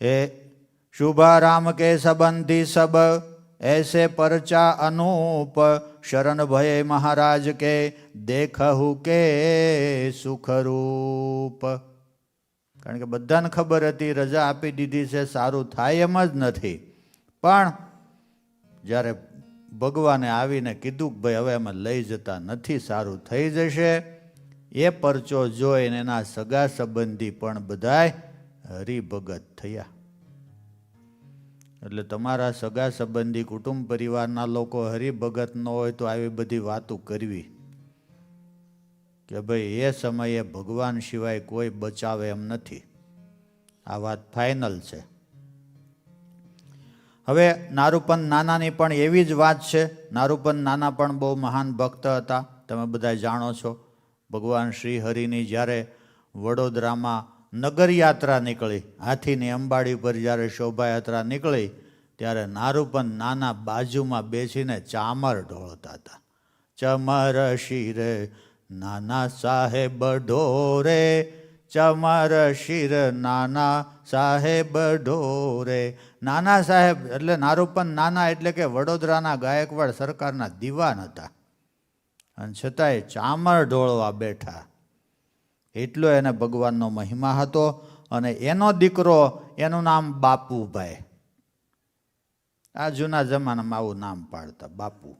એ શુભારામ કે સંબંધી સબ ऐसे परचा अनूप शरण भये महाराज के देखहु के सुखरूप. કારણ કે બધાને ખબર હતી રજા આપી દીધી છે, સારું થાય એમ જ નથી. પણ જ્યારે ભગવાને આવીને કીધું કે ભાઈ હવે અમે લઈ જતા નથી, સારું થઈ જશે, એ પરચો જોઈને એના સગા સંબંધી પણ બધાય હરિભગત થયા. એટલે તમારા સગા સંબંધી કુટુંબ પરિવારના લોકો હરિભગત ન હોય તો આવી બધી વાતો કરવી કે ભાઈ એ સમયે ભગવાન સિવાય કોઈ બચાવે એમ નથી. આ વાત ફાઇનલ છે. હવે નારૂપન નાનાની પણ એવી જ વાત છે. નારૂપન નાના પણ બહુ મહાન ભક્ત હતા, તમે બધા જાણો છો. ભગવાન શ્રી હરિની જ્યારે વડોદરામાં નગરયાત્રા નીકળી, હાથીની અંબાડી પર જ્યારે શોભાયાત્રા નીકળી, ત્યારે નારૂપન નાના બાજુમાં બેસીને ચામર ઢોળતા હતા. ચમર શિર નાના સાહેબ ઢોરે, ચમર શિર નાના સાહેબ ઢોરે. નાના સાહેબ એટલે નારૂપન નાના એટલે કે વડોદરાના ગાયકવાડ સરકારના દીવાન હતા, અને છતાંય ચામર ઢોળવા બેઠા. એટલો એને ભગવાનનો મહિમા હતો. અને એનો દીકરો, એનું નામ બાપુભાઈ. આ જૂના જમાનામાં આવું નામ પાડતા, બાપુ.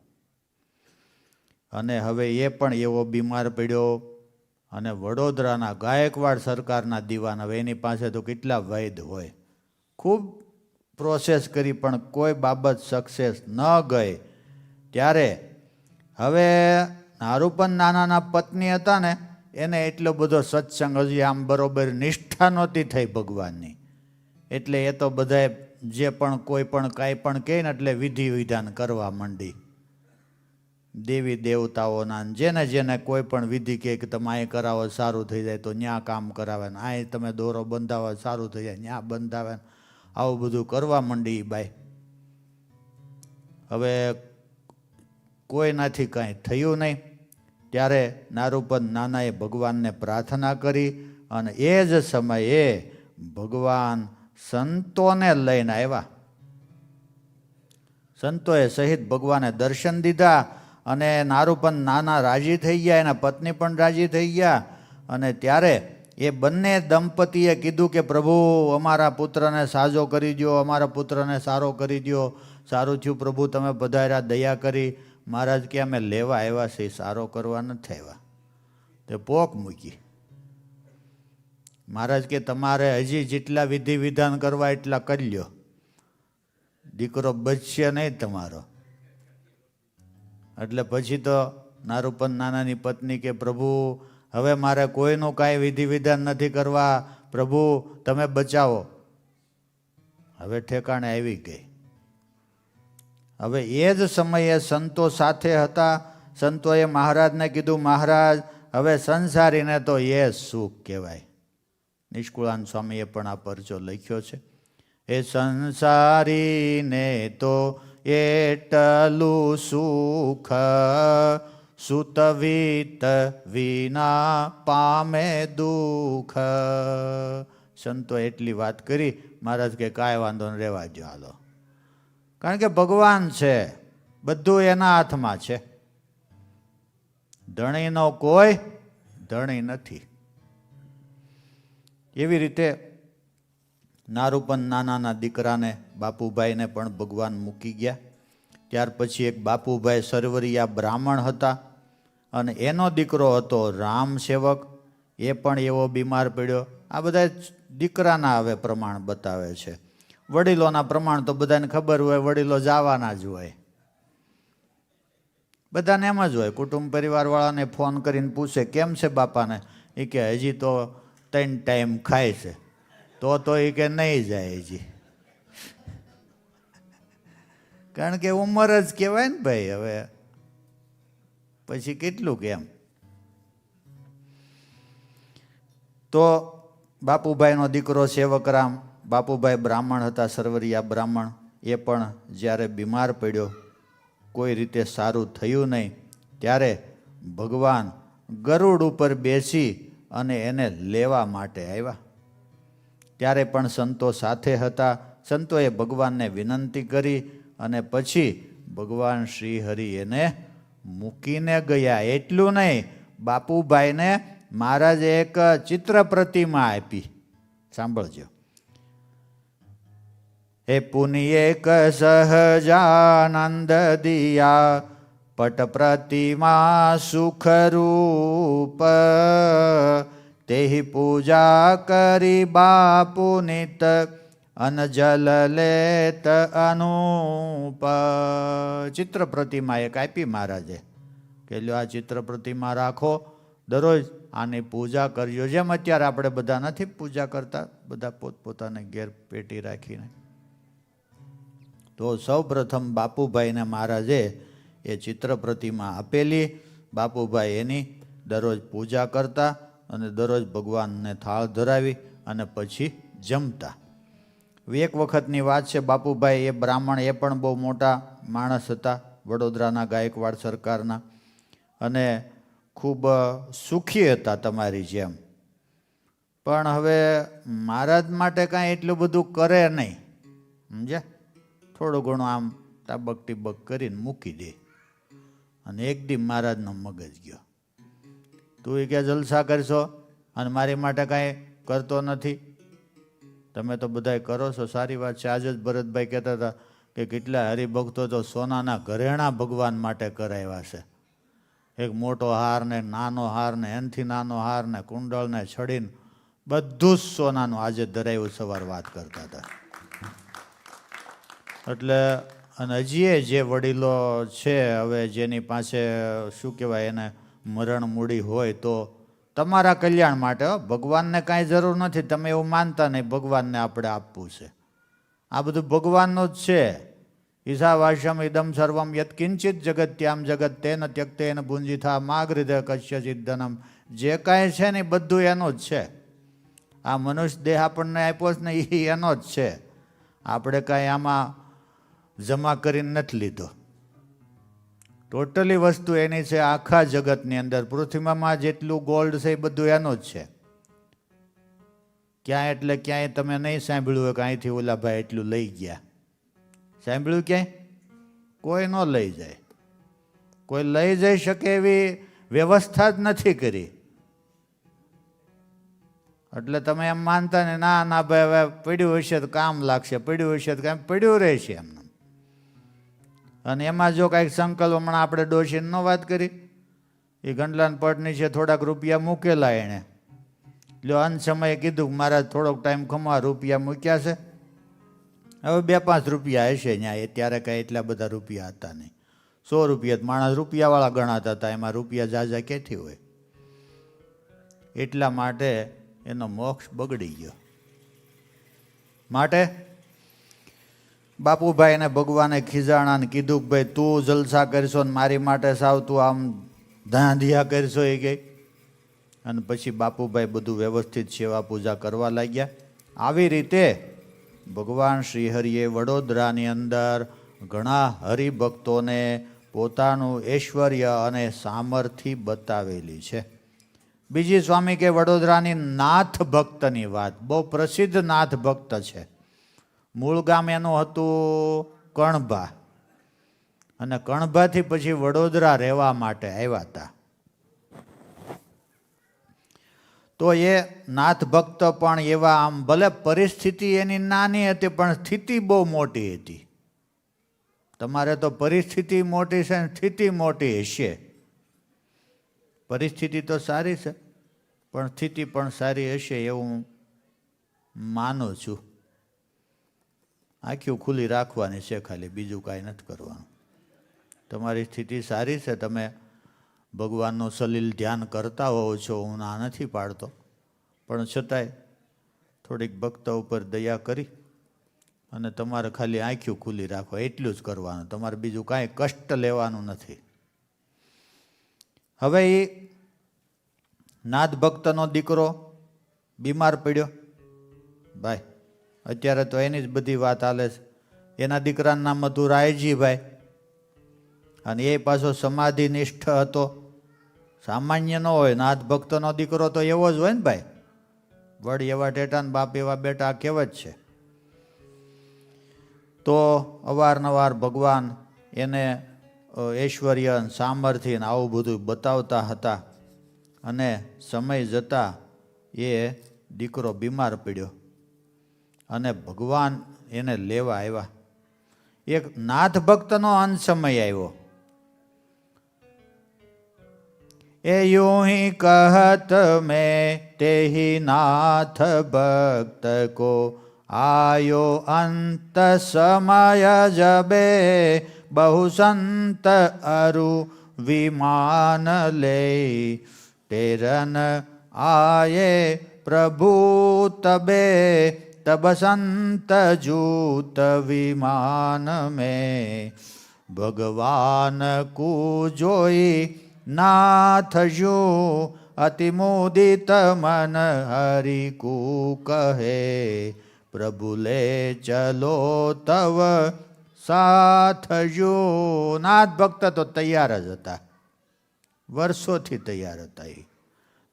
અને હવે એ પણ એવો બીમાર પડ્યો, અને વડોદરાના ગાયકવાડ સરકારના દીવાન. હવે એની પાસે તો કેટલા વૈદ હોય, ખૂબ પ્રોસેસ કરી પણ કોઈ બાબત સક્સેસ ન ગઈ. ત્યારે હવે નારૂપન નાનાના પત્ની હતા ને, એને એટલો બધો સત્સંગ, હજી આમ બરોબર નિષ્ઠા નહોતી થઈ ભગવાનની. એટલે એ તો બધાએ જે પણ કોઈ પણ કાંઈ પણ કહે ને એટલે વિધિ વિધાન કરવા માંડી. દેવી દેવતાઓના જેને જેને કોઈ પણ વિધિ કહે કે તમે અહીં કરાવો સારું થઈ જાય તો ન્યા કામ કરાવે ને અહીં તમે દોરો બંધાવો સારું થઈ જાય ન્યા બંધાવે આવું બધું કરવા માંડી બાઈ. હવે કોઈનાથી કાંઈ થયું નહીં ત્યારે નારૂપદ નાનાએ ભગવાનને પ્રાર્થના કરી અને એ જ સમયે ભગવાન સંતોને લઈને આવ્યા. સંતોએ સહિત ભગવાને દર્શન દીધા અને નારૂપદ નાના રાજી થઈ ગયા, એના પત્ની પણ રાજી થઈ ગયા. અને ત્યારે એ બંને દંપતીએ કીધું કે પ્રભુ અમારા પુત્રને સાજો કરી દો, અમારા પુત્રને સારો કરી દો. સારું થયું પ્રભુ તમે પધાર્યા, દયા કરી. મહારાજ કે અમે લેવા આવ્યા છીએ, સારો કરવા નથી આવ્યા. તે પોક મૂકી. મહારાજ કે તમારે હજી જેટલા વિધિ વિધાન કરવા એટલા કરી લ્યો, દીકરો બચશે નહીં તમારો. એટલે પછી તો નારૂપદ નાનાની પત્ની કે પ્રભુ હવે મારે કોઈનું કાંઈ વિધિ વિધાન નથી કરવા, પ્રભુ તમે બચાવો. હવે ઠેકાણે આવી ગઈ. હવે એ જ સમયે સંતો સાથે હતા. સંતોએ મહારાજને કીધું મહારાજ હવે સંસારીને તો એ સુખ કહેવાય. નિષ્કુળાન સ્વામીએ પણ આ પરચો લખ્યો છે. એ સંસારીને તો એટલું સુખ સુતવિત વિના પામે દુઃખ. સંતો એટલી વાત કરી. મહારાજ કે કાંઈ વાંધો ન રહેવા દો હાલો, કારણ કે ભગવાન છે, બધું એના હાથમાં છે. ધણીનો કોઈ ધણી નથી. એવી રીતે નારૂપદ નાનાના દીકરાને બાપુભાઈને પણ ભગવાન મૂકી ગયા. ત્યાર પછી એક બાપુભાઈ સરવરિયા બ્રાહ્મણ હતા અને એનો દીકરો હતો રામ સેવક. એ પણ એવો બીમાર પડ્યો. આ બધા દીકરાના હવે પ્રમાણ બતાવે છે. વડીલોના પ્રમાણ તો બધાને ખબર હોય, વડીલો જવાના જ હોય, બધાને એમ જ હોય. કુટુંબ પરિવારવાળાને ફોન કરીને પૂછે કેમ છે બાપાને, એ કે હજી તો 3 ટાઈમ ખાય છે. તો એ કે નહીં જાય હજી, કારણ કે ઉંમર જ કહેવાય ને ભાઈ. હવે પછી કેટલું કેમ. તો બાપુભાઈનો દીકરો સેવકરામ, બાપુભાઈ બ્રાહ્મણ હતા, સરવરિયા બ્રાહ્મણ. એ પણ જ્યારે બીમાર પડ્યો, કોઈ રીતે સારું થયું નહીં, ત્યારે ભગવાન ગરુડ ઉપર બેસી અને એને લેવા માટે આવ્યા. ત્યારે પણ સંતો સાથે હતા. સંતોએ ભગવાનને વિનંતી કરી અને પછી ભગવાન શ્રી હરિ એને મૂકીને ગયા. એટલું નહીં, બાપુભાઈને મહારાજે એક ચિત્ર પ્રતિમા આપી. સાંભળજો. એ પુનિયે ક સહજાનંદ દિયા પટ પ્રતિમા સુખરૂપ તેહી પૂજા કરી બાપુ નિત અનજલ લેત અનુપ. ચિત્ર પ્રતિમા એક આપી મહારાજે કે લ્યો આ ચિત્ર પ્રતિમા રાખો, દરરોજ આની પૂજા કરજો. જેમ અત્યારે આપણે બધા નથી પૂજા કરતા, બધા પોતપોતાને ઘેર પેટી રાખીને. તો સૌ પ્રથમ બાપુભાઈને મહારાજે એ ચિત્ર પ્રતિમા આપેલી. બાપુભાઈ એની દરરોજ પૂજા કરતા અને દરરોજ ભગવાનને થાળ ધરાવી અને પછી જમતા. એક વખતની વાત છે. બાપુભાઈ એ બ્રાહ્મણ, એ પણ બહુ મોટા માણસ હતા, વડોદરાના ગાયકવાડ સરકારના, અને ખૂબ સુખી હતા તમારી જેમ. પણ હવે મહારાજ માટે કાંઈ એટલું બધું કરે નહીં, સમજ્યા? થોડું ઘણું આમ તાબક ટીબક કરીને મૂકી દે. અને એક દી મહારાજનો મગજ ગયો, તું એ ક્યાં જલસા કરશો અને મારી માટે કાંઈ કરતો નથી? તમે તો બધાય કરો છો, સારી વાત છે. આજે જ ભરતભાઈ કહેતા હતા કે કેટલા હરિભક્તો તો સોનાના ઘરેણા ભગવાન માટે કરાવ્યા છે. એક મોટો હાર ને નાનો હાર ને એનથી નાનો હાર ને કુંડળ ને છડીને બધું જ સોનાનું આજે ધરાયું. સવાર વાત કરતા હતા. એટલે અને હજી જે વડીલો છે, હવે જેની પાસે શું કહેવાય એને મરણ મૂડી હોય, તો તમારા કલ્યાણ માટે, ભગવાનને કાંઈ જરૂર નથી. તમે એવું માનતા નહીં ભગવાનને આપણે આપવું છે. આ બધું ભગવાનનું જ છે. ઈશાવાસ્યમ ઇદમ સર્વમ યત કિંચિત જગત્યામ જગત તેન ત્યક્તેન ભુંજિથા માગૃધ કશ્યચિત ધનમ. જે કાંઈ છે ને એ બધું એનું જ છે. આ મનુષ્ય દેહ આપણને આપ્યો છે ને એ એનો જ છે. આપણે કાંઈ આમાં જમા કરીને નથી લીધો. ટોટલી વસ્તુ એની છે. આખા જગતની અંદર પૃથ્વીમાં જેટલું ગોલ્ડ છે એ બધું એનું જ છે. ક્યાંય એટલે ક્યાંય તમે નહીં સાંભળ્યું હોય કે અહીંથી ઓલા ભાઈ એટલું લઈ ગયા. સાંભળ્યું ક્યાંય? કોઈ ન લઈ જાય. કોઈ લઈ જઈ શકે એવી વ્યવસ્થા જ નથી કરી. એટલે તમે એમ માનતા ને ના ના ભાઈ હવે પડ્યું હશે તો કામ લાગશે, પડ્યું હશે તો કાંઈ પડ્યું રહેશે એમને. અને એમાં જો કાંઈક સંકલ્પ, હમણાં આપણે ડોશીને ન વાત કરી, એ ગંડલાન પટ નીચે થોડાક રૂપિયા મૂકેલા એણે. લ્યો અંત સમયે કીધું કે મારા થોડોક ટાઈમ ખમા રૂપિયા મૂક્યા છે. હવે 2-5 રૂપિયા હશે ત્યાં. ત્યારે કાંઈ એટલા બધા રૂપિયા હતા નહીં. 100 રૂપિયા માણસ રૂપિયાવાળા ગણાતા હતા. એમાં રૂપિયા જાજા ક્યાંથી હોય? એટલા માટે એનો મોક્ષ બગડી ગયો. માટે બાપુભાઈને ભગવાને ખીજાણાને કીધું કે ભાઈ તું જલસા કરશો ને મારી માટે સાવ તું આમ ધાંધિયા કરશો એ કહે. અને પછી બાપુભાઈ બધું વ્યવસ્થિત સેવા પૂજા કરવા લાગ્યા. આવી રીતે ભગવાન શ્રીહરિએ વડોદરાની અંદર ઘણા હરિભક્તોને પોતાનું ઐશ્વર્ય અને સામર્થ્ય બતાવેલી છે. બીજી સ્વામી કે વડોદરાની નાથ ભક્તની વાત, બહુ પ્રસિદ્ધ નાથ ભક્ત છે. મૂળ ગામ એનું હતું કણભા, અને કણભાથી પછી વડોદરા રહેવા માટે આવ્યા હતા. તો એ નાથ ભક્ત પણ એવા, આમ ભલે પરિસ્થિતિ એની નાની હતી પણ સ્થિતિ બહુ મોટી હતી. તમારે તો પરિસ્થિતિ મોટી છે ને સ્થિતિ મોટી હશે. પરિસ્થિતિ તો સારી છે પણ સ્થિતિ પણ સારી હશે એવું માનું છું. આંખો ખુલ્લી રાખવાની છે ખાલી, બીજું કાંઈ નથી કરવાનું. તમારી સ્થિતિ સારી છે, તમે ભગવાનનું સલીલ ધ્યાન કરતા હોવ છો, હું ના નથી પાડતો, પણ છતાંય થોડીક ભક્ત ઉપર દયા કરી અને તમારે ખાલી આંખો ખુલ્લી રાખવા, એટલું જ કરવાનું. તમારે બીજું કાંઈ કષ્ટ લેવાનું નથી. હવે એ નાથ ભક્તનો દીકરો બીમાર પડ્યો. ભાઈ અત્યારે તો એની જ બધી વાત હાલે છે. એના દીકરાનું નામ હતું રાયજીભાઈ, અને એ પાછો સમાધિનિષ્ઠ હતો. સામાન્ય ન હોય. નાથ ભક્તનો દીકરો તો એવો જ હોય ને ભાઈ. વડ એવા ટેટા ને બાપ એવા બેટા, આ કહેવત છે. તો અવારનવાર ભગવાન એને ઐશ્વર્ય સામર્થ્ય ને આવું બધું બતાવતા હતા. અને સમય જતાં એ દીકરો બીમાર પડ્યો અને ભગવાન એને લેવા આવ્યા. એક નાથ ભક્તનો અંત સમય આવ્યો. એ यूं ही कहत मैं ते ही नाथ भक्त को आयो अंत समय जबे बहु संत अरु विमान ले तेरन आये प्रभु तबे तब संत जूत विमान में भगवान को जोई नाथ जो अति मुदित मन हरि को कहे प्रभु ले चलो तव साथ जो. नाथ भक्त તો તૈયાર જ હતા, વર્ષોથી તૈયાર હતા. એ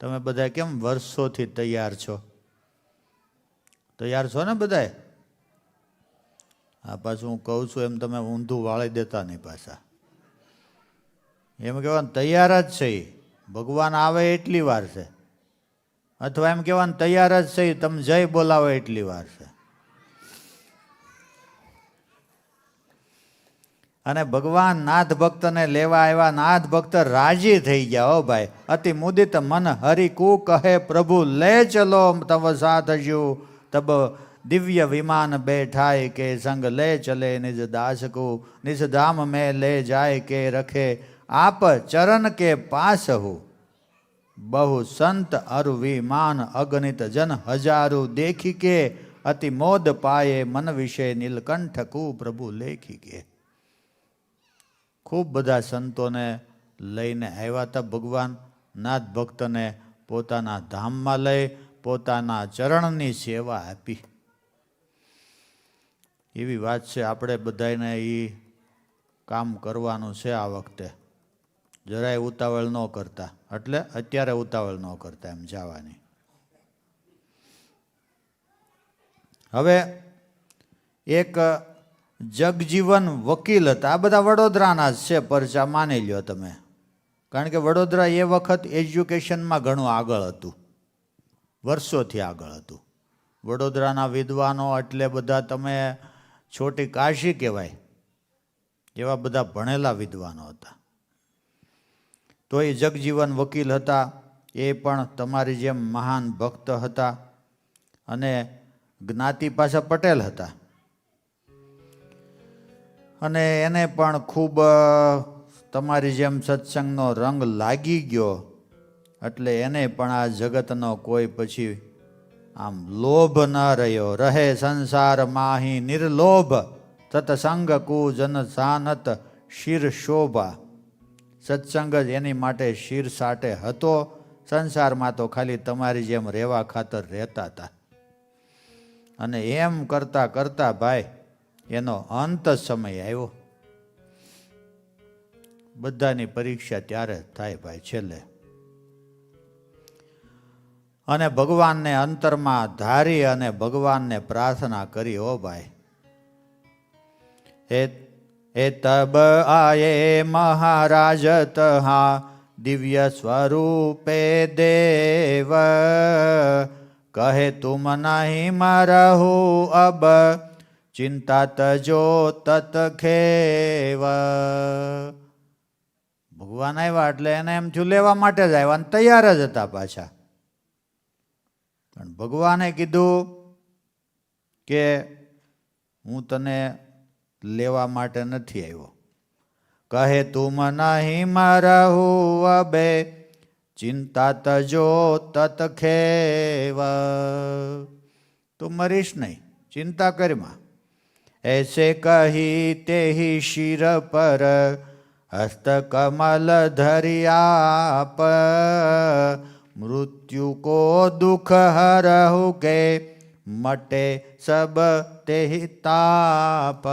તમે બધા કેમ વર્ષોથી તૈયાર છો? તૈયાર છો ને બધાય? આ પાછું હું કહું છું એમ તમે ઊંધું વાળી દેતા નહીં પાછા. એમ કહેવાનું તૈયાર જ છે, ભગવાન આવે એટલી વાર છે. અથવા એમ કહેવાનું તૈયાર જ છે, તમે જય બોલાવો એટલી વાર છે. અને ભગવાન નાથ ભક્તને લેવા આવ્યા. નાથ ભક્ત રાજી થઈ ગયા. હો ભાઈ, અતિ મુદિત મન હરિ કુ કહે પ્રભુ લે ચલો તવ સાથ જો તબ દિવ્ય વિમાન बैठाए के संग ले चले निज दास को निज धाम में ले जाए के रखे आप चरण के पास हो बहु संत अरु विमान अगणित जन हजारों देखी के अति मोद पाए मन विषय नीलकंठ को प्रभु लेखी के. ખૂબ બધા સંતોને લઈને આવ્યા હતા. ભગવાન નાથ ભક્તને પોતાના ધામમાં લઈ પોતાના ચરણની સેવા આપી. એવી વાત છે. આપણે બધાને એ કામ કરવાનું છે આ વખતે. જરાય ઉતાવળ ન કરતા, એટલે અત્યારે ઉતાવળ ન કરતા એમ જવાની. હવે એક જગજીવન વકીલ હતા. આ બધા વડોદરાના જ છે પરચા, માની લ્યો તમે. કારણ કે વડોદરા એ વખત એજ્યુકેશનમાં ઘણું આગળ હતું, વર્ષોથી આગળ હતું. વડોદરાના વિદ્વાનો એટલે બધા તમે છોટી કાશી કહેવાય એવા બધા ભણેલા વિદ્વાનો હતા. તો એ જગજીવન વકીલ હતા. એ પણ તમારી જેમ મહાન ભક્ત હતા અને જ્ઞાતિ પાછા પટેલ હતા. અને એને પણ ખૂબ તમારી જેમ સત્સંગનો રંગ લાગી ગયો. એટલે એને પણ આ જગતનો કોઈ પછી આમ લોભ ન રહ્યો. રહે સંસાર માહી નિર્લોભ, સત્સંગ કુ જન સાનત શિર શોભા. સત્સંગ જ એની માટે શિર સાટે હતો. સંસારમાં તો ખાલી તમારી જેમ રહેવા ખાતર રહેતા હતા. અને એમ કરતા કરતા ભાઈ એનો અંત સમય આવ્યો. બધાની પરીક્ષા ત્યારે થાય ભાઈ છેલ્લે. અને ભગવાનને અંતરમાં ધારી અને ભગવાનને પ્રાર્થના કરી. ઓ ભાઈ, એ તબ આયે મહારાજ તહા દિવ્ય સ્વરૂપે દેવ, કહે તુમ નહીં મરહુ અબ ચિંતા તજો તત ખેવ. ભગવાન આવ્યા એટલે એને એમ થયું લેવા માટે જ આવ્યા, તૈયાર જ હતા પાછા. પણ ભગવાને કીધું કે હું તને લેવા માટે નથી આવ્યો. કહે તુમ નહીં મરહુ અબે ચિંતા તજો તત ખેવ. તું મરીશ નહીં, ચિંતા કરમાં. ऐसे कही तेहि शिर पर हस्त कमल धरियाप, मृत्यु को दुख हरहु के मटे सब तेहि ताप.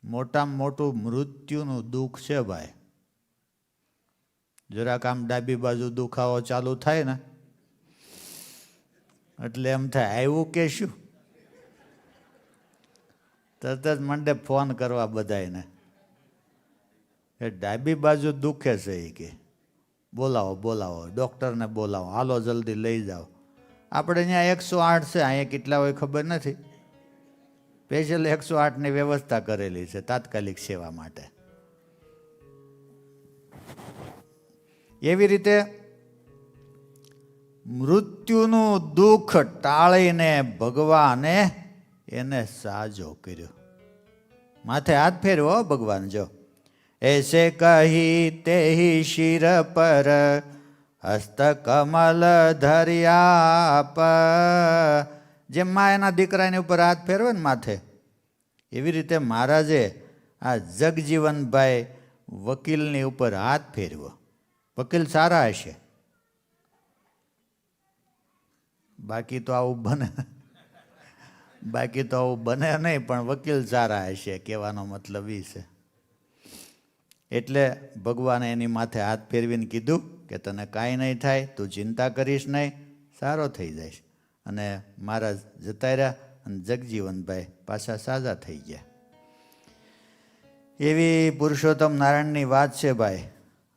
મોટામાં મોટું મૃત્યુનું દુઃખ છે ભાઈ. જરાક આમ ડાબી બાજુ દુખાવો ચાલુ થાય ને એટલે એમ થાય આવ્યું કે શું. તરત જ મંડે ફોન કરવા બધાને, એ ડાબી બાજુ દુખે છે એ કે બોલાવો બોલાવો, ડૉક્ટરને બોલાવો, હાલો જલ્દી લઈ જાઓ. આપણે અહીંયા 108 છે, અહીંયા કેટલા હોય ખબર નથી. સ્પેશિયલ 108ની વ્યવસ્થા કરેલી છે તાત્કાલિક સેવા માટે. એવી રીતે મૃત્યુનું દુઃખ ટાળીને ભગવાને એને સાજો કર્યો. માથે હાથ ફેરવો ભગવાન. જો એસે કહી તેહી શિર પર હસ્ત કમલ ધર્યાપ. જેમ માં એના દીકરાની ઉપર હાથ ફેરવે ને માથે, એવી રીતે મહારાજે આ જગજીવનભાઈ વકીલની ઉપર હાથ ફેરવ્યો. વકીલ સારા હશે, બાકી તો આવું બને, બાકી તો આવું બને નહીં, પણ વકીલ સારા હશે કહેવાનો મતલબ એ છે. એટલે ભગવાને એની માથે હાથ ફેરવીને કીધું કે તને કાંઈ નહીં થાય, તું ચિંતા કરીશ નહીં, સારો થઈ જઈશ. અને મહારાજ જતા રહ્યા અને જગજીવનભાઈ પાછા સાજા થઈ ગયા. એવી પુરુષોત્તમ નારાયણની વાત છે ભાઈ.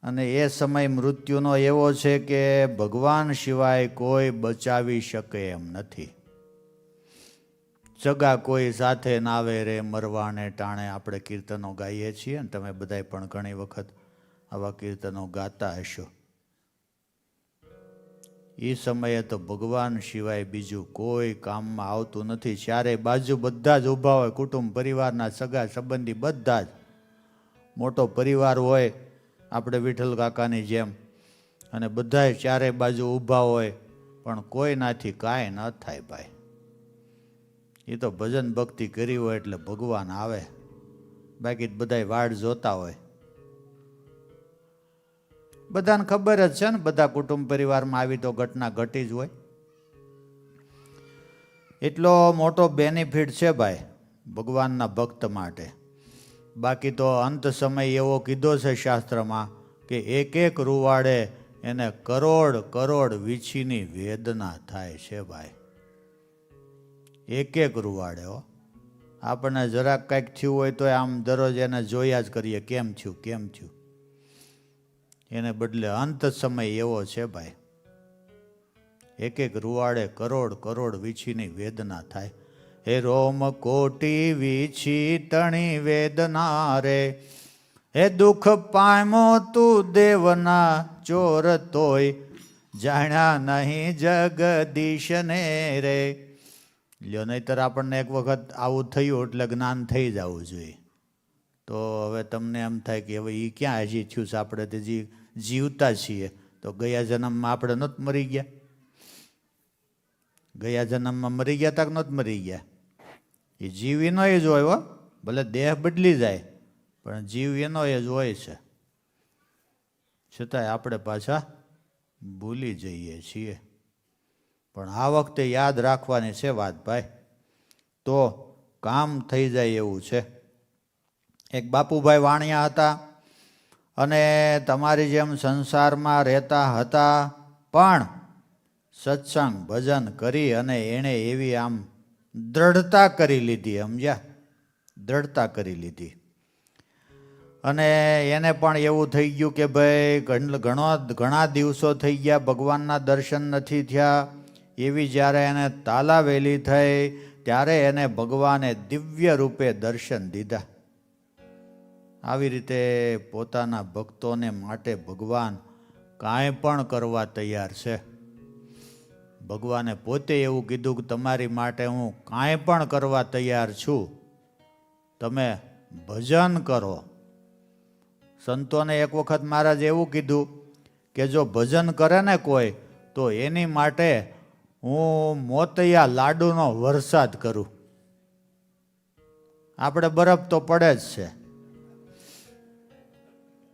અને એ સમય મૃત્યુનો એવો છે કે ભગવાન સિવાય કોઈ બચાવી શકે એમ નથી. સગા કોઈ સાથે નાવે રે મરવાને ટાણે આપણે કીર્તનો ગાઈએ છીએ ને તમે બધાય પણ ઘણી વખત આવા કીર્તનો ગાતા હશો. એ સમયે તો ભગવાન સિવાય બીજું કોઈ કામમાં આવતું નથી. ચારે બાજુ બધા જ ઊભા હોય, કુટુંબ પરિવારના સગા સંબંધી બધા જ. મોટો પરિવાર હોય આપણે વિઠ્ઠલ કાકાની જેમ, અને બધાય ચારે બાજુ ઊભા હોય, પણ કોઈનાથી કાંઈ ન થાય ભાઈ. એ તો ભજન ભક્તિ કરી હોય એટલે ભગવાન આવે બાકી બધા વાડ જોતા હોય. બધાને ખબર જ છે ને, બધા કુટુંબ પરિવારમાં આવી તો ઘટના ઘટી જ હોય. એટલો મોટો બેનિફિટ છે ભાઈ ભગવાનના ભક્ત માટે. બાકી તો અંત સમય એવો કીધો છે શાસ્ત્રમાં કે એક એક રૂવાડે એને કરોડ કરોડ વીછીની વેદના થાય છે ભાઈ. એક એક રૂવાડે હો. આપણને જરાક કંઈક થયું હોય તો આમ દરરોજ એને જોયા જ કરીએ, કેમ થયું કેમ થયું. એને બદલે અંત સમય એવો છે ભાઈ, એક એક રૂવાડે કરોડ કરોડ વીછીની વેદના થાય. હે રોમ કોટી વીછી તણી વેદના રે, હે દુઃખ પામ્યો તું દેવના ચોર તોય, જાણ્યા નહીં જગદીશને રે. લ્યો, નહીતર આપણને એક વખત આવું થયું એટલે જ્ઞાન થઈ જવું જોઈએ. તો હવે તમને એમ થાય કે હવે એ ક્યાં હજી થયું છે, આપણે તો જીવતા છીએ. તો ગયા જન્મમાં આપણે નહોત મરી ગયા? ગયા જન્મમાં મરી ગયા તક નહોત મરી ગયા? એ જીવ એનો જ હોય હો, ભલે દેહ બદલી જાય પણ જીવ એનો જ હોય છે. છતાંય આપણે પાછા ભૂલી જઈએ છીએ. પણ આ વખતે યાદ રાખવાની છે વાત ભાઈ, તો કામ થઈ જાય એવું છે. એક બાપુભાઈ વાણિયા હતા અને તમારી જેમ સંસારમાં રહેતા હતા, પણ સત્સંગ ભજન કરી અને એણે એવી આમ દ્રઢતા કરી લીધી, સમજ્યા? દ્રઢતા કરી લીધી. અને એને પણ એવું થઈ ગયું કે ભાઈ ઘણા દિવસો થઈ ગયા ભગવાનના દર્શન નથી થયા. એવી જ્યારે એને તાલાવેલી થઈ ત્યારે એને ભગવાને દિવ્ય રૂપે દર્શન દીધા. આવી રીતે પોતાના ભક્તોને માટે ભગવાન કાંઈ પણ કરવા તૈયાર છે. ભગવાને પોતે એવું કીધું કે તમારી માટે હું કાંઈ પણ કરવા તૈયાર છું, તમે ભજન કરો. સંતોને એક વખત મહારાજ એવું કીધું કે જો ભજન કરે ને કોઈ, તો એની માટે હું મોતિયા લાડુનો વરસાદ કરું. આપણે બરફ તો પડે જ છે,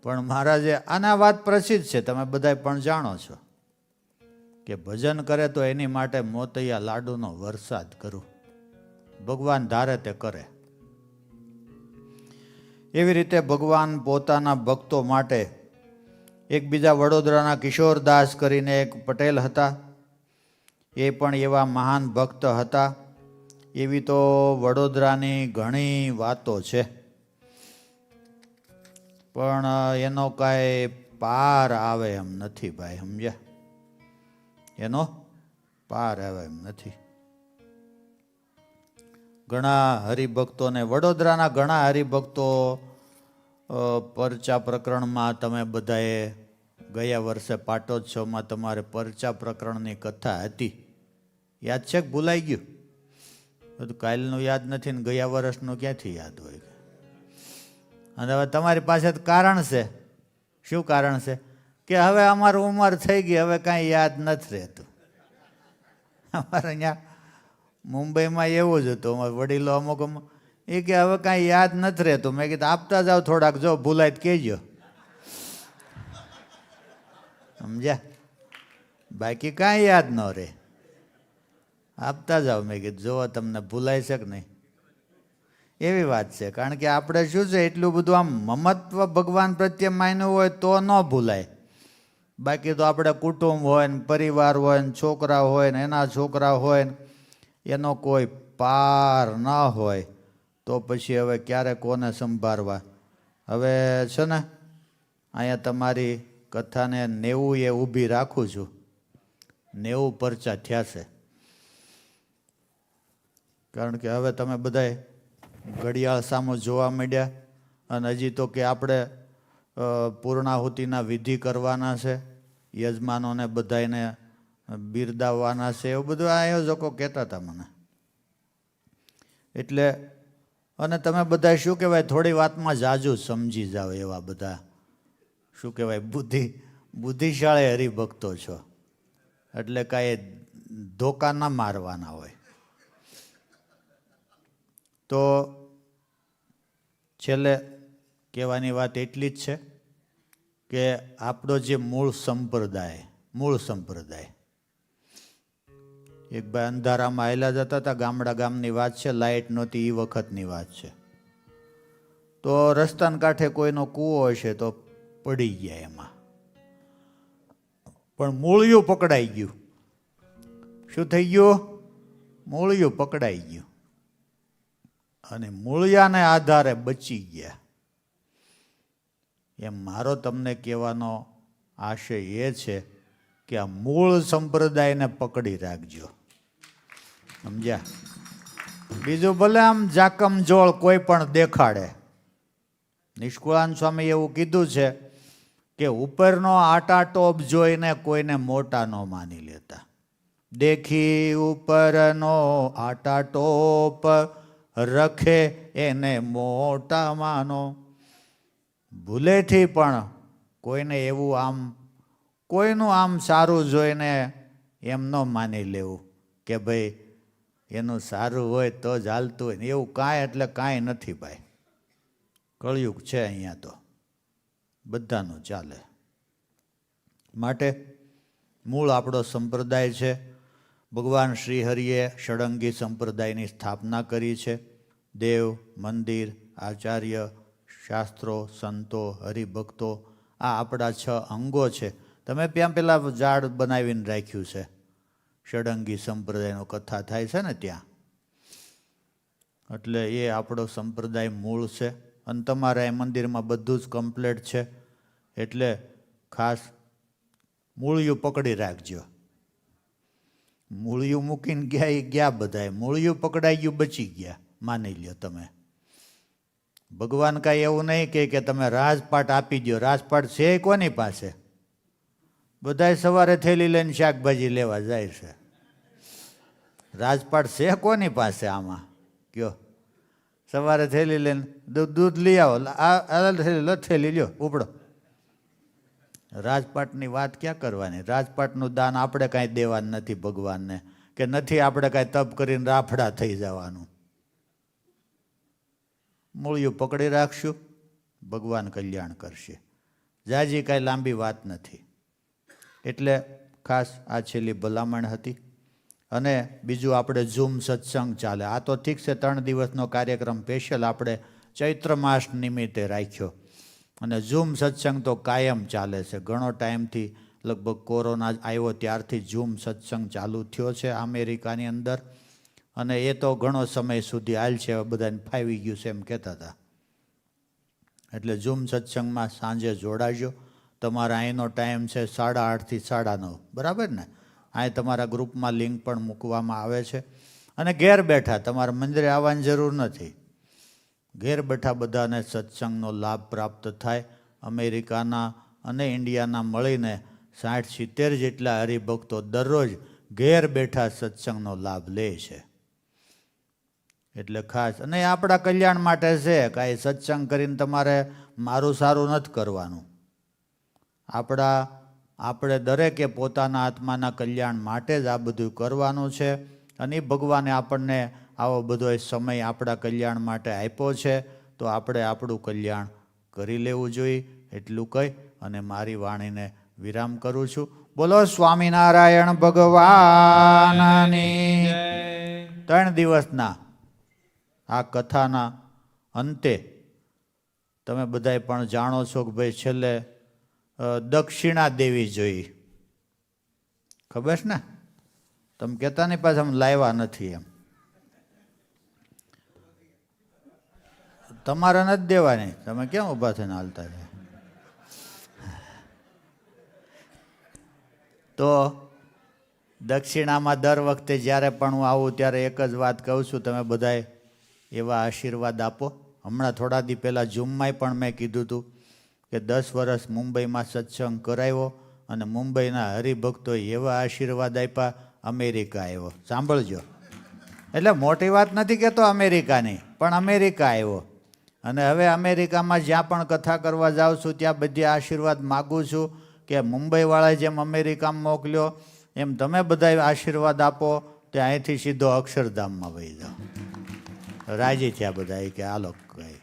પણ મહારાજે આના વાત પ્રસિદ્ધ છે, તમે બધા પણ જાણો છો કે ભજન કરે તો એની માટે મોતિયા લાડુનો વરસાદ કરું. ભગવાન ધારે તે કરે. એવી રીતે ભગવાન પોતાના ભક્તો માટે એક બીજા વડોદરાના કિશોરદાસ કરીને એક પટેલ હતા, એ પણ એવા મહાન ભક્ત હતા. એવી તો વડોદરાની ઘણી વાતો છે, પણ એનો કાંઈ પાર આવે એમ નથી ભાઈ, સમજ્યા? એનો પાર આવે એમ નથી. ઘણા હરિભક્તોને, વડોદરાના ઘણા હરિભક્તો પરચા પ્રકરણમાં, તમે બધાએ ગયા વર્ષે પાટોત્સવમાં તમારે પરચા પ્રકરણની કથા હતી, યાદ છે કે ભૂલાઈ ગયું? બધું કાલનું યાદ નથી ને ગયા વર્ષનું ક્યાંથી યાદ હોય? અને હવે તમારી પાસે કારણ છે. શું કારણ છે? કે હવે અમારી ઉંમર થઈ ગઈ, હવે કાંઈ યાદ નથી રહેતું. અમારે અહીંયા મુંબઈમાં એવું જ હતું, અમારા વડીલો અમુક એ કે હવે કાંઈ યાદ નથી રહેતું. મેં કીધું આપતા જાઓ થોડાક, જો ભૂલાય તો કહેજો, સમજ્યા? બાકી કાંઈ યાદ ન રહે, આપતા જાઓ. મેં કીધું જો તમને ભૂલાય છે કે નહીં. એવી વાત છે, કારણ કે આપણે શું છે, એટલું બધું આમ મમત્વ ભગવાન પ્રત્યે માન્યું હોય તો ન ભૂલાય. બાકી તો આપણે કુટુંબ હોય ને, પરિવાર હોય ને, છોકરા હોય ને, એના છોકરા હોય ને, એનો કોઈ પાર ન હોય તો પછી હવે ક્યારે કોને સંભાળવા. હવે છે ને, અહીંયા તમારી કથાને 90 ઊભી રાખું છું. 90 પરચા થયા છે, કારણ કે હવે તમે બધાએ ઘડિયાળ સામો જોવા માંડ્યા. અને હજી તો કે આપણે પૂર્ણાહુતિના વિધિ કરવાના છે, યજમાનોને બધાને બિરદાવવાના છે, એવું બધું આયોજકો કહેતા હતા મને. એટલે અને તમે બધા શું કહેવાય, થોડી વાતમાં જાજુ સમજી જાઓ એવા બધા શું કહેવાય બુદ્ધિશાળી હરિભક્તો છો, એટલે કાંઈ ધોકા ના મારવાના હોય. તો છેલ્લે કહેવાની વાત એટલી જ છે કે આપણો જે મૂળ સંપ્રદાય એક ભાઈ અંધારામાં આવેલા જતા હતા, ગામની વાત છે, લાઇટ નહોતી, એ વખતની વાત છે. તો રસ્તાના કાંઠે કોઈનો કૂવો હશે તો પડી ગયા એમાં, પણ મૂળિયું પકડાઈ ગયું. શું થઈ ગયું? મૂળિયું પકડાઈ ગયું અને મૂળિયાને આધારે બચી ગયા. એમ મારો તમને કહેવાનો આશય એ છે કે આ મૂળ સંપ્રદાયને પકડી રાખજો, સમજ્યા? બીજું ભલે આમ જાકમજોળ કોઈ પણ દેખાડે. નિષ્કુળાન સ્વામી એવું કીધું છે કે ઉપરનો આટાટોપ જોઈને કોઈને મોટા ન માની લેતા. દેખી ઉપરનો આટાટોપ રખે એને મોટા માનો. ભૂલેથી પણ કોઈને એવું કોઈનું આમ સારું જોઈને એમ ન માની લેવું કે ભાઈ એનું સારું હોય તો જ હાલતું હોય ને, એવું કાંઈ એટલે કાંઈ નથી ભાઈ. કળિયુગ છે અહીંયા તો બધાનું ચાલે. માટે મૂળ આપણો સંપ્રદાય છે. ભગવાન શ્રી હરિએ ષડંગી સંપ્રદાયની સ્થાપના કરી છે. દેવ, મંદિર, આચાર્ય, શાસ્ત્રો, સંતો, હરિભક્તો, આ આપણા 6 અંગો છે. તમે ત્યાં પેલા ઝાડ બનાવીને રાખ્યું છે, ષડંગી સંપ્રદાયનો કથા થાય છે ને ત્યાં. એટલે એ આપણો સંપ્રદાય મૂળ છે. અને તમારા એ મંદિરમાં બધું જ કમ્પ્લીટ છે. એટલે ખાસ મૂળિયું પકડી રાખજો. મૂળિયું મૂકીને ગયા બધાય, મૂળિયું પકડાઈ ગયું, બચી ગયા, માની લ્યો તમે. ભગવાન કાંઈ એવું નહીં કે તમે રાજપાટ આપી દો. રાજપાટ છે કોની પાસે? બધાય સવારે થેલી લઈને શાકભાજી લેવા જાય છે. રાજપાટ છે કોની પાસે આમાં કયો? સવારે થેલી લઈને દૂધ લઈ આવો, થેલી લ્યો, ઉપડો. રાજપાટની વાત ક્યાં કરવાની? રાજપાટનું દાન આપણે કાંઈ દેવાનું નથી ભગવાનને, કે નથી આપણે કાંઈ તપ કરીને રાફડા થઈ જવાનું. મૂળિયું પકડી રાખશું, ભગવાન કલ્યાણ કરશે. જાજી કાંઈ લાંબી વાત નથી. એટલે ખાસ આ છેલ્લી ભલામણ હતી. અને બીજું આપણે ઝૂમ સત્સંગ ચાલે. આ તો ઠીક છે, 3 દિવસનો કાર્યક્રમ સ્પેશિયલ આપણે ચૈત્ર માસ નિમિત્તે રાખ્યો. અને ઝૂમ સત્સંગ તો કાયમ ચાલે છે. ઘણો ટાઈમથી, લગભગ કોરોના આવ્યો ત્યારથી ઝૂમ સત્સંગ ચાલુ થયો છે અમેરિકાની અંદર. અને એ તો ઘણો સમય સુધી હાલ છે, બધાને ફાવી ગયું છે એમ કહેતા હતા. એટલે ઝૂમ સત્સંગમાં સાંજે જોડાજો. તમારા અહીંનો ટાઈમ છે 8:30 થી 9:30, બરાબર ને? અહીં તમારા ગ્રુપમાં લિંક પણ મૂકવામાં આવે છે. અને ઘેર બેઠા તમારે મંદિરે આવવાની જરૂર નથી. ઘેર બેઠા બધાને સત્સંગનો લાભ પ્રાપ્ત થાય. અમેરિકાના અને ઇન્ડિયાના મળીને 60-70 જેટલા હરિભક્તો દરરોજ ઘેર બેઠા સત્સંગનો લાભ લે છે. એટલે ખાસ, અને આપણા કલ્યાણ માટે છે. કાંઈ સત્સંગ કરીને તમારે મારું સારું નથી કરવાનું. આપણે દરેકે પોતાના આત્માના કલ્યાણ માટે જ આ બધું કરવાનું છે. અને ભગવાને આપણને આવો બધો સમય આપણા કલ્યાણ માટે આપ્યો છે, તો આપણે આપણું કલ્યાણ કરી લેવું જોઈએ. એટલું કહી અને મારી વાણીને વિરામ કરું છું. બોલો સ્વામિનારાયણ ભગવાનની. 3 દિવસના આ કથાના અંતે તમે બધાય પણ જાણો છો કે ભાઈ છેલ્લે દક્ષિણા દેવી જોઈ. ખબર છે ને? તમે કહેતા નહીં પાછા અમે લાવ્યા નથી એમ. તમારે નથી દેવાની, તમે કેમ ઊભા થઈને હાલતા છે? તો દક્ષિણામાં દર વખતે જ્યારે પણ હું આવું ત્યારે એક જ વાત કહું છું, તમે બધાએ એવા આશીર્વાદ આપો. હમણાં થોડા દી પહેલાં ઝૂમમાંય પણ મેં કીધું હતું કે 10 વર્ષ મુંબઈમાં સત્સંગ કરાવ્યો અને મુંબઈના હરિભક્તોએ એવા આશીર્વાદ આપ્યા, અમેરિકા આવ્યો. સાંભળજો, એટલે મોટી વાત નથી કહેતો અમેરિકાની, પણ અમેરિકા આવ્યો. અને હવે અમેરિકામાં જ્યાં પણ કથા કરવા જાઉં છું ત્યાં બધી આશીર્વાદ માગું છું કે મુંબઈવાળાએ જેમ અમેરિકામાં મોકલ્યો એમ તમે બધા આશીર્વાદ આપો તે અહીંથી સીધો અક્ષરધામમાં વહી જાઓ. રાજી થયા બધા કે હાલો કઈ.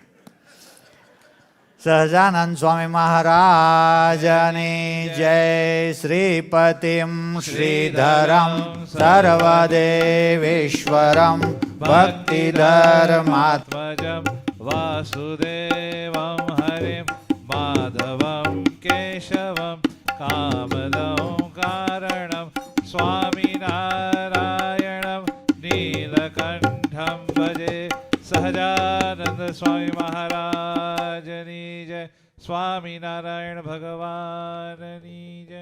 સહજાનંદ સ્વામી મહારાજની જય. શ્રીપતિમ શ્રીધરમ સર્વદેવેશ્વરમ ભક્તિધર્માત્મજમ વાસુદેવમ હરિમ માધવમ કેશવમ કામદં કારણમ સ્વામિનારાયણમ નીલકંઠમ ભજે. સહજાનંદ સ્વામી મહારાજની જય. સ્વામિનારાયણ ભગવાનની જય.